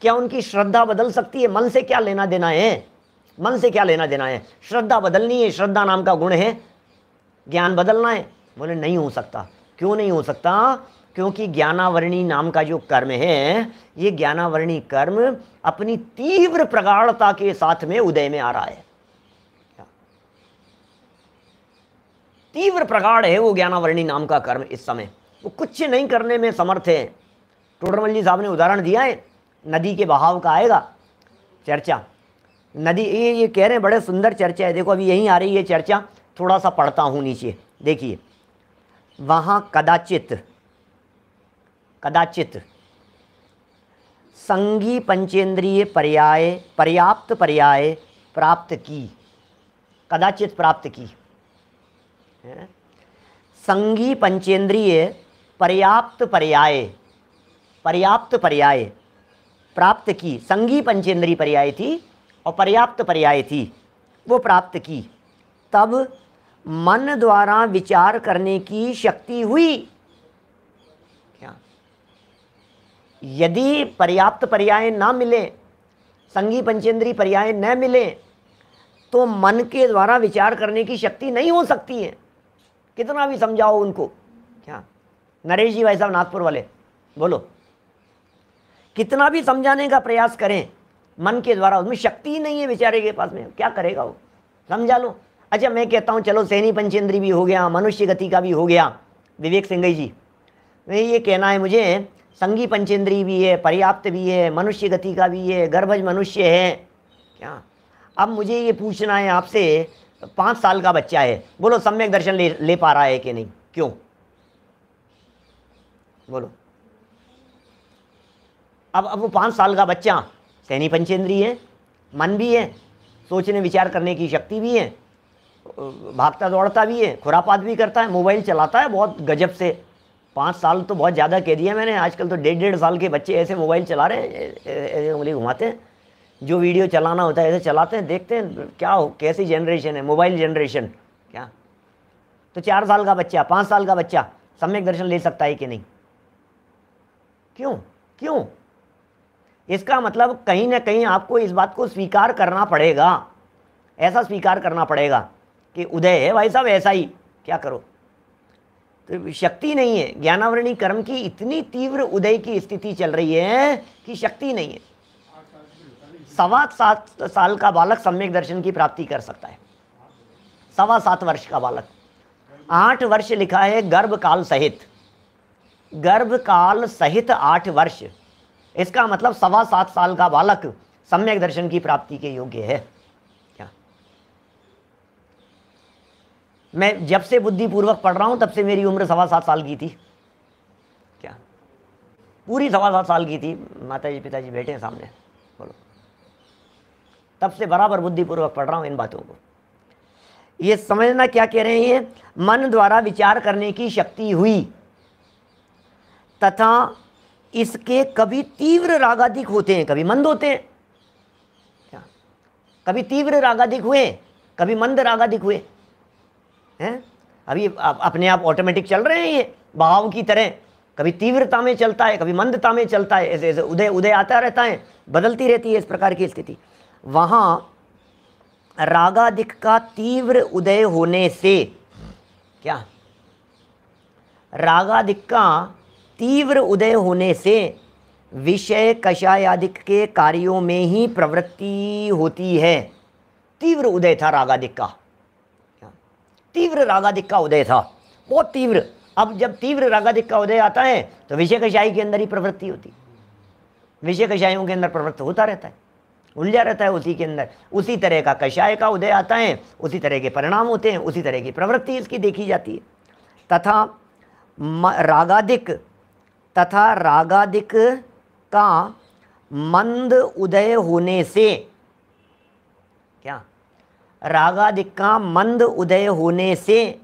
[SPEAKER 1] क्या उनकी श्रद्धा बदल सकती है। मन से क्या लेना देना है, मन से क्या लेना देना है, श्रद्धा बदलनी है, श्रद्धा नाम का गुण है, ज्ञान बदलना है। बोले नहीं हो सकता। क्यों नहीं हो सकता, क्योंकि ज्ञानावरणी नाम का जो कर्म है, ये ज्ञानावरणी कर्म अपनी तीव्र प्रगाढ़ता के साथ में उदय में आ रहा है। तीव्र प्रगाढ़ है वो ज्ञानावरणी नाम का कर्म इस समय, वो कुछ नहीं करने में समर्थ है। टोडरमल जी साहब ने उदाहरण दिया है, नदी के बहाव का आएगा चर्चा। नदी ये कह रहे हैं बड़े सुंदर चर्चा है। देखो अभी यहीं आ रही है चर्चा, थोड़ा सा पढ़ता हूँ नीचे, देखिए। वहाँ कदाचित संगी पंचेंद्रिय पर्याप्त पर्याय प्राप्त की, कदाचित प्राप्त की, संगी पंचेंद्रिय पर्याप्त पर्याय प्राप्त की। संगी पंचेंद्रिय पर्याय थी और पर्याप्त पर्याय थी, वो प्राप्त की। तब मन द्वारा विचार करने की शक्ति हुई। क्या यदि पर्याप्त पर्याय ना मिले संगी पंचेंद्री पर्याय न मिले तो मन के द्वारा विचार करने की शक्ति नहीं हो सकती है। कितना भी समझाओ उनको। क्या नरेश जी भाई साहब नागपुर वाले, बोलो, कितना भी समझाने का प्रयास करें मन के द्वारा उसमें शक्ति ही नहीं है बेचारे के पास में, क्या करेगा वो, समझा लो। अच्छा मैं कहता हूँ चलो सैनी पंचेंद्री भी हो गया, मनुष्य गति का भी हो गया, विवेक सिंह जी, मैं ये कहना है मुझे, संगी पंचेंद्री भी है, पर्याप्त भी है, मनुष्य गति का भी है, गर्भज मनुष्य है। क्या अब मुझे ये पूछना है आपसे, 5 साल का बच्चा है, बोलो सम्यक दर्शन ले पा रहा है कि नहीं, क्यों, बोलो। अब वो 5 साल का बच्चा सैनी पंचेंद्री है, मन भी है, सोचने विचार करने की शक्ति भी है, भागता दौड़ता भी है, खुरापात भी करता है, मोबाइल चलाता है बहुत गजब से। 5 साल तो बहुत ज़्यादा कह दिया मैंने, आजकल तो 1.5 साल के बच्चे ऐसे मोबाइल चला रहे हैं, ऐसे उंगली घुमाते हैं, जो वीडियो चलाना होता है ऐसे चलाते हैं, देखते हैं क्या हो, कैसी जनरेशन है, मोबाइल जनरेशन। क्या तो 4 साल का बच्चा, 5 साल का बच्चा सम्यक दर्शन ले सकता है कि नहीं, क्यों क्यों? इसका मतलब कहीं ना कहीं आपको इस बात को स्वीकार करना पड़ेगा, ऐसा स्वीकार करना पड़ेगा कि उदय है भाई साहब, ऐसा ही, क्या करो। तो शक्ति नहीं है, ज्ञानावरणी कर्म की इतनी तीव्र उदय की स्थिति चल रही है कि शक्ति नहीं है। 7.25 साल का बालक सम्यक दर्शन की प्राप्ति कर सकता है, 7.25 वर्ष का बालक। 8 वर्ष लिखा है गर्भकाल सहित, गर्भकाल सहित 8 वर्ष, इसका मतलब 7.25 साल का बालक सम्यक दर्शन की प्राप्ति के योग्य है। क्या मैं जब से बुद्धिपूर्वक पढ़ रहा हूं तब से मेरी उम्र 7.25 साल की थी, क्या पूरी 7.25 साल की थी। माताजी पिताजी बैठे हैं सामने, बोलो, तब से बराबर बुद्धिपूर्वक पढ़ रहा हूं इन बातों को। ये समझना क्या कह रहे हैं, मन द्वारा विचार करने की शक्ति हुई तथा इसके कभी तीव्र रागाधिक होते हैं, कभी मंद होते हैं। क्या कभी तीव्र रागाधिक हुए, कभी मंद रागाधिक हुए हैं। अभी अपने आप ऑटोमेटिक चल रहे हैं ये बहाव की तरह, कभी तीव्रता में चलता है, कभी मंदता में चलता है, ऐसे ऐसे उदय उदय आता रहता है, बदलती रहती है इस प्रकार की स्थिति। वहां रागाधिक का तीव्र उदय होने से, क्या रागाधिक का तीव्र उदय होने से विषय कषायादिक के कार्यों में ही प्रवृत्ति होती है। तीव्र उदय था रागाधिक का, तीव्र रागाधिक का उदय था, बहुत तीव्र। अब जब तीव्र रागाधिक का उदय आता है तो विषय कषाय के अंदर ही प्रवृत्ति होती, विषय कषायों के अंदर प्रवृत्त होता रहता है, उलझा रहता है उसी के अंदर। उसी तरह का कषाय का उदय आता है, उसी तरह के परिणाम होते हैं, उसी तरह की प्रवृत्ति इसकी देखी जाती है। तथा रागाधिक का मंद उदय होने से, क्या रागाधिक का मंद उदय होने से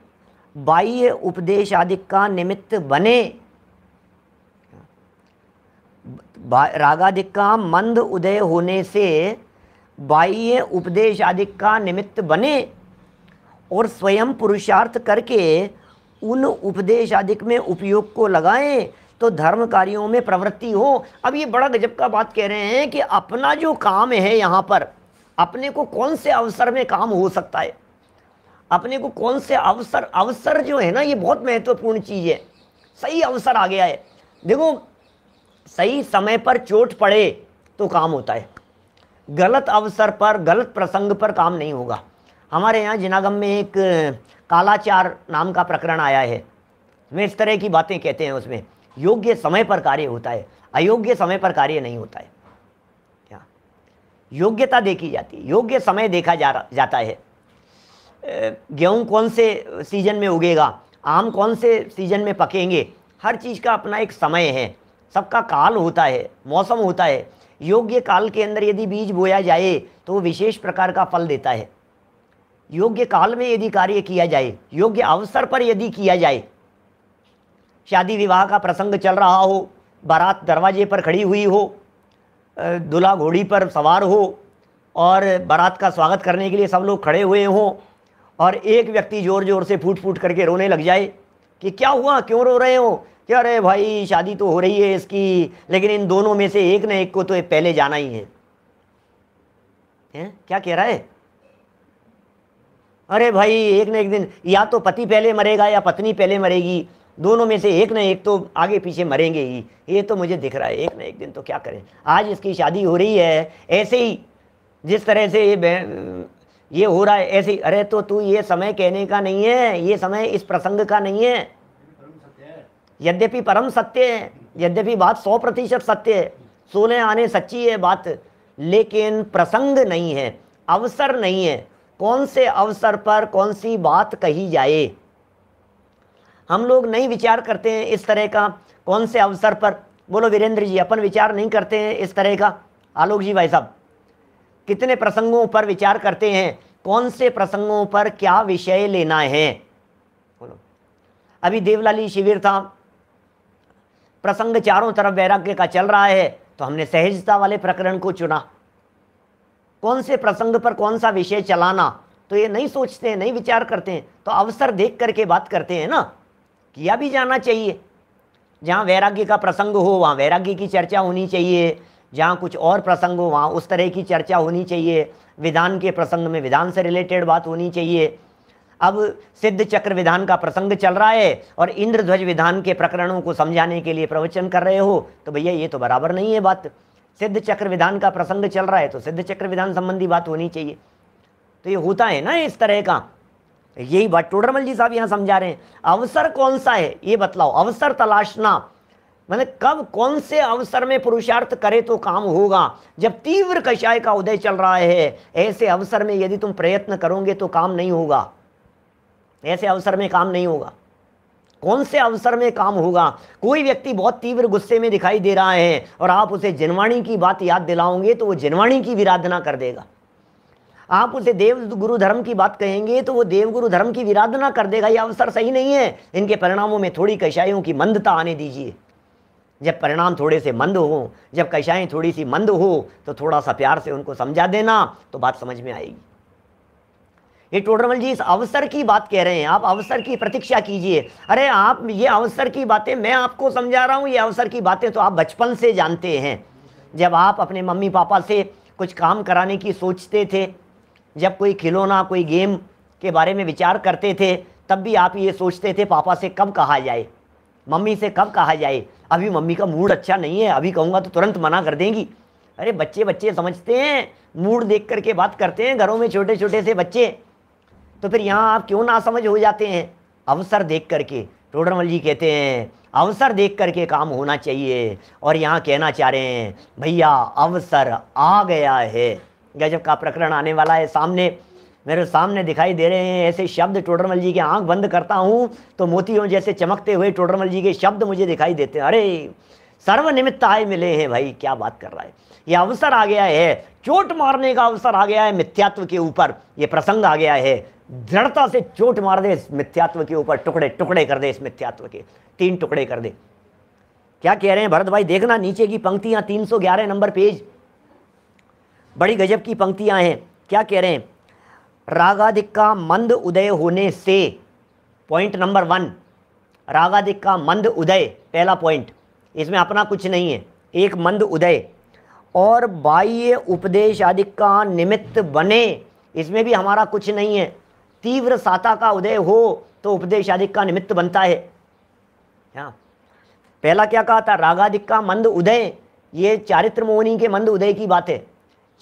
[SPEAKER 1] बाह्य उपदेश आदिक का निमित्त बने, रागाधिक का मंद उदय होने से बाह्य उपदेश आदिक का निमित्त बने और स्वयं पुरुषार्थ करके उन उपदेश आदिक में उपयोग को लगाएं तो धर्म कार्यों में प्रवृत्ति हो। अब ये बड़ा गजब का बात कह रहे हैं कि अपना जो काम है यहाँ पर, अपने को कौन से अवसर में काम हो सकता है, अपने को कौन से अवसर जो है ना, ये बहुत महत्वपूर्ण चीज़ है। सही अवसर आ गया है, देखो सही समय पर चोट पड़े तो काम होता है, गलत अवसर पर गलत प्रसंग पर काम नहीं होगा। हमारे यहाँ जिनागम में एक कालाचार नाम का प्रकरण आया है, मैं इस तरह की बातें कहते हैं, उसमें योग्य समय पर कार्य होता है, अयोग्य समय पर कार्य नहीं होता है। क्या योग्यता देखी जाती है, योग्य समय देखा जाता है। गेहूँ कौन से सीजन में उगेगा, आम कौन से सीजन में पकेंगे, हर चीज़ का अपना एक समय है, सबका काल होता है, मौसम होता है। योग्य काल के अंदर यदि बीज बोया जाए तो वो विशेष प्रकार का फल देता है। योग्य काल में यदि कार्य किया जाए, योग्य अवसर पर यदि किया जाए, शादी विवाह का प्रसंग चल रहा हो, बारात दरवाजे पर खड़ी हुई हो, दूल्हा घोड़ी पर सवार हो और बारात का स्वागत करने के लिए सब लोग खड़े हुए हों और एक व्यक्ति ज़ोर ज़ोर से फूट फूट करके रोने लग जाए कि क्या हुआ, क्यों रो रहे हो, क्या अरे भाई शादी तो हो रही है इसकी, लेकिन इन दोनों में से एक न एक को तो पहले जाना ही है। हैं, क्या कह रहा है? अरे भाई एक न एक दिन या तो पति पहले मरेगा या पत्नी पहले मरेगी, दोनों में से एक न एक तो आगे पीछे मरेंगे ही, ये तो मुझे दिख रहा है एक न एक दिन। तो क्या करें, आज इसकी शादी हो रही है, ऐसे ही जिस तरह से ये हो रहा है ऐसे ही। अरे तो तू ये समय कहने का नहीं है, ये समय इस प्रसंग का नहीं है। यद्यपि परम सत्य है, यद्यपि बात 100% सत्य है, सोने आने सच्ची है बात, लेकिन प्रसंग नहीं है, अवसर नहीं है। कौन से अवसर पर कौन सी बात कही जाए, हम लोग नहीं विचार करते हैं इस तरह का। कौन से अवसर पर, बोलो वीरेंद्र जी, अपन विचार नहीं करते हैं इस तरह का। आलोक जी भाई साहब, कितने प्रसंगों पर विचार करते हैं, कौन से प्रसंगों पर क्या विषय लेना है। बोलो, अभी देवलाली शिविर था, प्रसंग चारों तरफ वैराग्य का चल रहा है, तो हमने सहजता वाले प्रकरण को चुना। कौन से प्रसंग पर कौन सा विषय चलाना, तो ये नहीं सोचते हैं, नहीं विचार करते हैं, तो अवसर देख करके बात करते हैं ना। किया भी जाना चाहिए, जहाँ वैराग्य का प्रसंग हो वहाँ वैराग्य की चर्चा होनी चाहिए, जहाँ कुछ और प्रसंग हो वहाँ उस तरह की चर्चा होनी चाहिए, विधान के प्रसंग में विधान से रिलेटेड बात होनी चाहिए। अब सिद्ध चक्र विधान का प्रसंग चल रहा है और इंद्रध्वज विधान के प्रकरणों को समझाने के लिए प्रवचन कर रहे हो, तो भैया ये तो बराबर नहीं है बात। सिद्ध चक्र विधान का प्रसंग चल रहा है तो सिद्ध चक्र विधान संबंधी बात होनी चाहिए। तो ये होता है ना इस तरह का, यही बात टोडरमल जी साहब यहाँ समझा रहे हैं। अवसर कौन सा है ये बतलाओ, अवसर तलाशना, मतलब कब कौन से अवसर में पुरुषार्थ करे तो काम होगा। जब तीव्र कषाय का उदय चल रहा है, ऐसे अवसर में यदि तुम प्रयत्न करोगे तो काम नहीं होगा, ऐसे अवसर में काम नहीं होगा। कौन से अवसर में काम होगा, कोई व्यक्ति बहुत तीव्र गुस्से में दिखाई दे रहा है और आप उसे जिनवाणी की बात याद दिलाओगे तो वो जिनवाणी की विराधना कर देगा। आप उसे देव गुरु धर्म की बात कहेंगे तो वो देव गुरु धर्म की विराधना कर देगा। ये अवसर सही नहीं है। इनके परिणामों में थोड़ी कषायों की मंदता आने दीजिए। जब परिणाम थोड़े से मंद हो, जब कषाएं थोड़ी सी मंद हो, तो थोड़ा सा प्यार से उनको समझा देना तो बात समझ में आएगी। ये टोडरमल जी इस अवसर की बात कह रहे हैं, आप अवसर की प्रतीक्षा कीजिए। अरे आप ये अवसर की बातें मैं आपको समझा रहा हूँ, ये अवसर की बातें तो आप बचपन से जानते हैं। जब आप अपने मम्मी पापा से कुछ काम कराने की सोचते थे, जब कोई खिलौना कोई गेम के बारे में विचार करते थे, तब भी आप ये सोचते थे पापा से कब कहा जाए, मम्मी से कब कहा जाए। अभी मम्मी का मूड अच्छा नहीं है, अभी कहूँगा तो तुरंत मना कर देंगी। अरे बच्चे समझते हैं, मूड देख करके बात करते हैं घरों में छोटे छोटे से बच्चे। तो फिर यहाँ आप क्यों ना समझ हो जाते हैं, अवसर देख करके। टोडरमल जी कहते हैं अवसर देख करके काम होना चाहिए। और यहाँ कहना चाह रहे हैं भैया अवसर आ गया है, गजब का प्रकरण आने वाला है सामने, मेरे सामने दिखाई दे रहे हैं ऐसे शब्द। टोडरमल जी के आंख बंद करता हूँ तो मोतियों जैसे चमकते हुए टोडरमल जी के शब्द मुझे दिखाई देते हैं। अरे सर्वनिमित्त आए मिले हैं भाई, क्या बात कर रहा है। ये अवसर आ गया है, चोट मारने का अवसर आ गया है मिथ्यात्व के ऊपर। ये प्रसंग आ गया है, दृढ़ता से चोट मार दे इस मिथ्यात्व के ऊपर, टुकड़े टुकड़े कर दे इस मिथ्यात्व के, 3 टुकड़े कर दे। क्या कह रहे हैं भरत भाई, देखना नीचे की पंक्तियां, 311 नंबर पेज, बड़ी गजब की पंक्तियां हैं। क्या कह रहे हैं, रागादिक का मंद उदय होने से, पॉइंट नंबर 1, रागादिक का मंद उदय, पहला पॉइंट, इसमें अपना कुछ नहीं है, एक मंद उदय। और बाह्य उपदेश आदि का निमित्त बने, इसमें भी हमारा कुछ नहीं है। तीव्र साता का उदय हो तो उपदेश आदि का निमित्त बनता है। पहला क्या कहा था, रागादिक का मंद उदय, ये चारित्र मोहनी के मंद उदय की बात है।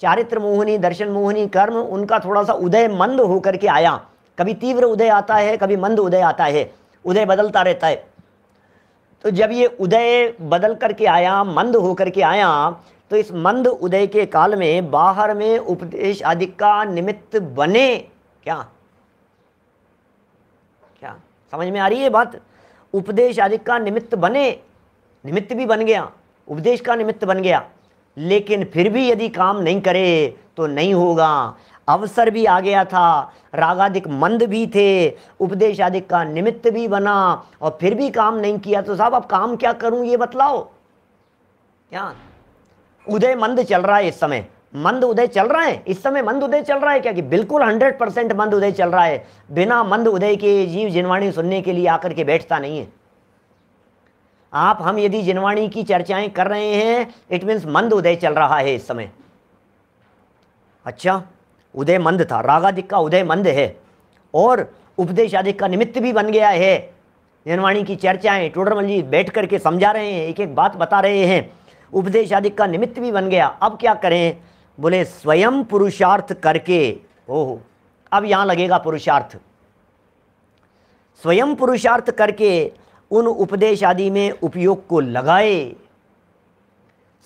[SPEAKER 1] चारित्र मोहनी, दर्शन मोहनी कर्म, उनका थोड़ा सा उदय मंद होकर के आया। कभी तीव्र उदय आता है, कभी मंद उदय आता है, उदय बदलता रहता है। तो जब ये उदय बदल करके आया, मंद होकर के आया, तो इस मंद उदय के काल में बाहर में उपदेश आदि का निमित्त बने। क्या क्या समझ में आ रही है बात, उपदेश आदि का निमित्त बने, निमित्त भी बन गया, उपदेश का निमित्त बन गया, लेकिन फिर भी यदि काम नहीं करे तो नहीं होगा। अवसर भी आ गया था, रागादिक मंद भी थे, उपदेश आदि का निमित्त भी बना, और फिर भी काम नहीं किया, तो साहब अब काम क्या करूं ये बतलाओ। क्या उदय मंद चल रहा है इस समय, मंद उदय चल रहा है इस समय, मंद उदय चल रहा है क्या, कि बिल्कुल 100% मंद उदय चल रहा है। बिना मंद उदय के जीव जिनवाणी सुनने के लिए आकर के बैठता नहीं है। आप हम यदि जिनवाणी की चर्चाएं कर रहे हैं, इट मीन्स मंद उदय चल रहा है इस समय। अच्छा, उदय मंद था, रागादिक का उदय मंद है और उपदेशादिक का निमित्त भी बन गया है। निर्वाणी की चर्चाएं टोडरमल जी बैठ करके समझा रहे हैं, एक एक बात बता रहे हैं, उपदेशादिक का निमित्त भी बन गया। अब क्या करें? बोले स्वयं पुरुषार्थ करके। ओहो, अब यहां लगेगा पुरुषार्थ। स्वयं पुरुषार्थ करके उन उपदेश आदि में उपयोग को लगाए,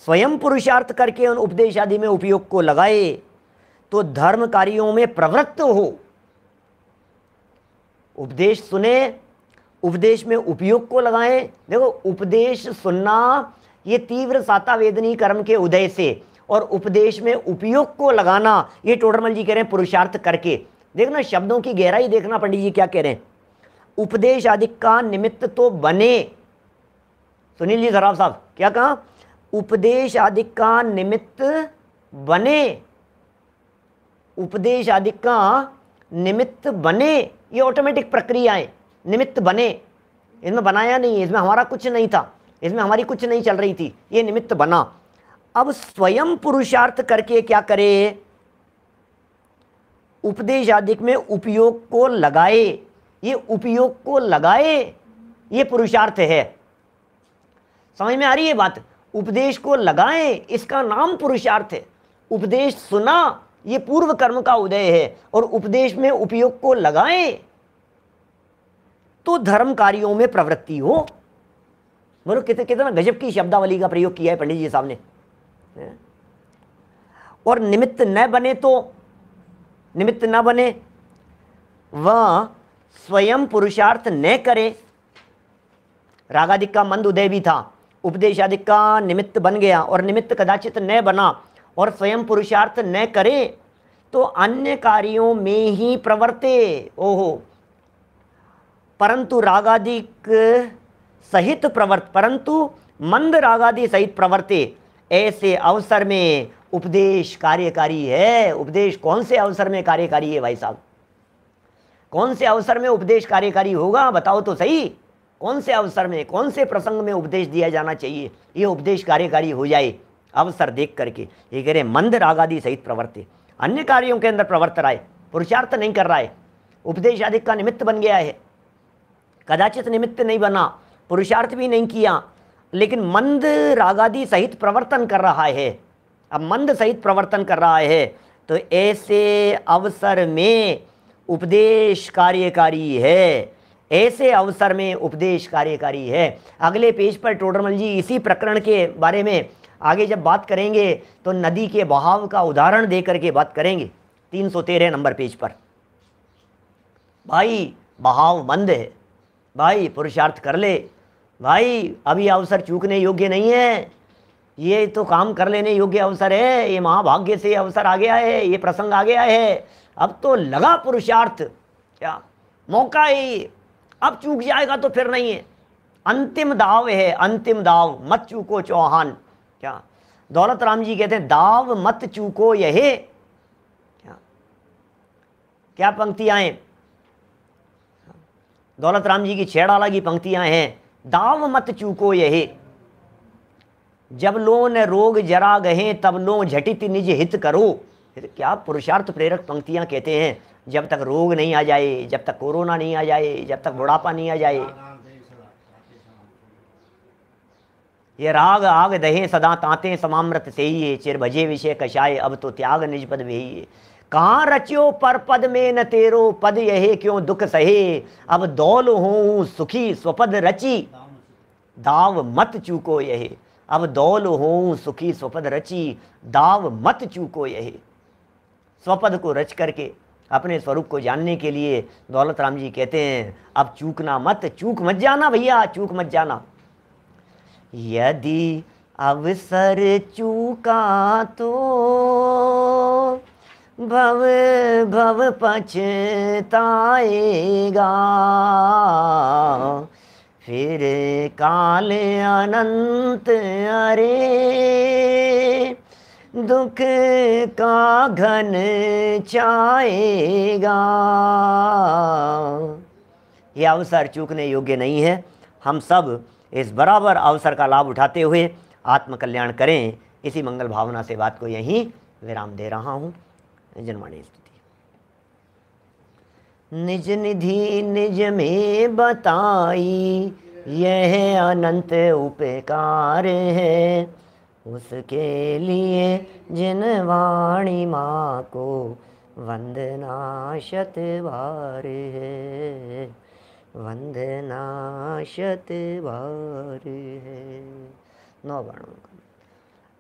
[SPEAKER 1] स्वयं पुरुषार्थ करके उन उपदेश आदि में उपयोग को लगाए तो धर्म कार्यों में प्रवृत्त हो। उपदेश सुने, उपदेश में उपयोग को लगाएं। देखो, उपदेश सुनना ये तीव्र साता वेदनी कर्म के उदय से, और उपदेश में उपयोग को लगाना ये टोडरमल जी कह रहे हैं पुरुषार्थ करके। देखना शब्दों की गहराई, देखना पंडित जी क्या कह रहे हैं। उपदेश आदि का निमित्त तो बने, सुनील जी सराफ साहब क्या कहा? उपदेश आदि का निमित्त बने, उपदेश आदि का निमित्त बने, ये ऑटोमेटिक प्रक्रिया है। निमित्त बने, इसमें बनाया नहीं, इसमें हमारा कुछ नहीं था, इसमें हमारी कुछ नहीं चल रही थी, ये निमित्त बना। अब स्वयं पुरुषार्थ करके क्या करे? उपदेश आदि में उपयोग को लगाए, ये उपयोग को लगाए, ये पुरुषार्थ है। समझ में आ रही है बात? उपदेश को लगाए, इसका नाम पुरुषार्थ है। उपदेश सुना, ये पूर्व कर्म का उदय है, और उपदेश में उपयोग को लगाए तो धर्म कार्यों में प्रवृत्ति हो। बोलो कितना गजब की शब्दावली का प्रयोग किया है पंडित जी साहब ने। और निमित्त न बने तो, निमित्त न बने, वह स्वयं पुरुषार्थ न करे। रागादिक का मंद उदय भी था, उपदेशादिक का निमित्त बन गया, और निमित्त कदाचित न बना और स्वयं पुरुषार्थ न करे तो अन्य कार्यों में ही प्रवर्ते। ओहो, परंतु रागादिक सहित प्रवर्त, परंतु मंद रागादि सहित प्रवर्ते, ऐसे अवसर में उपदेश कार्यकारी है। उपदेश कौन से अवसर में कार्यकारी है भाई साहब? कौन से अवसर में उपदेश कार्यकारी होगा? बताओ तो सही, कौन से अवसर में, कौन से प्रसंग में उपदेश दिया जाना चाहिए ये उपदेश कार्यकारी हो जाए? अवसर देख करके। ये कह रहे मंद रागादि सहित प्रवर्ते, अन्य कार्यों के अंदर प्रवर्त रहा है, पुरुषार्थ नहीं कर रहा है, उपदेश आदि का निमित्त बन गया है, कदाचित निमित्त नहीं बना, पुरुषार्थ भी नहीं किया, लेकिन मंद रागादि सहित प्रवर्तन कर रहा है। अब मंद सहित प्रवर्तन कर रहा है तो ऐसे अवसर में उपदेश कार्यकारी है, ऐसे अवसर में उपदेश कार्यकारी है। अगले पेज पर टोडरमल जी इसी प्रकरण के बारे में आगे जब बात करेंगे तो नदी के बहाव का उदाहरण देकर के बात करेंगे। 313 नंबर पेज पर। भाई बहाव मंद है, भाई पुरुषार्थ कर ले, भाई अभी अवसर चूकने योग्य नहीं है, ये तो काम कर लेने योग्य अवसर है, ये महाभाग्य से अवसर आ गया है, ये प्रसंग आ गया है, अब तो लगा पुरुषार्थ, क्या मौका है, अब चूक जाएगा तो फिर नहीं है, अंतिम दाव है, अंतिम दाव, मत चूको चौहान। क्या दौलत राम जी कहते हैं, दाव मत चूको यहे। क्या पंक्तियां हैं? दौलत राम जी की छेड़ाला की पंक्तियां हैं, दाव मत चूको यहे, जब लो न रोग जरा गहे तब लो झटित निज हित करो। क्या पुरुषार्थ प्रेरक पंक्तियां कहते हैं। जब तक रोग नहीं आ जाए, जब तक कोरोना नहीं आ जाए, जब तक बुढ़ापा नहीं आ जाए, ये राग आग दहे सदा ताते समामृत से ही, चिर भजे विषय कषाय अब तो त्याग निज पद वही। कहाँ रच्यो पर पद में न तेरो पद यहे क्यों दुख सहे, अब दौल हो सुखी स्वपद रची, दाव मत चूको यहे। अब दौल हो सुखी स्वपद रची, दाव मत चूको यहे। स्वपद को रच करके अपने स्वरूप को जानने के लिए दौलत राम जी कहते हैं, अब चूकना मत, चूक मत जाना भैया, चूक मत जाना। यदि अवसर चूका तो भव भव पछताएगा, फिर काल अनंत अरे दुख का घन छाएगा। ये अवसर चूकने योग्य नहीं है। हम सब इस बराबर अवसर का लाभ उठाते हुए आत्मकल्याण करें, इसी मंगल भावना से बात को यहीं विराम दे रहा हूँ। जनवाणी स्तुति। निज निधि निज में बताई, यह अनंत उपकार है, उसके लिए जिन वाणी माँ को वंदना शत बार है, वंदना शत बार है। 9 बाणों का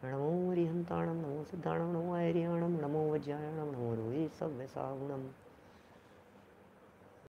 [SPEAKER 1] नमो रिहंताणम, नमो सिद्धाणम, नमो ऐरियाणम, नमो वज्रायणम, नमो रोहि सव्य सावणम,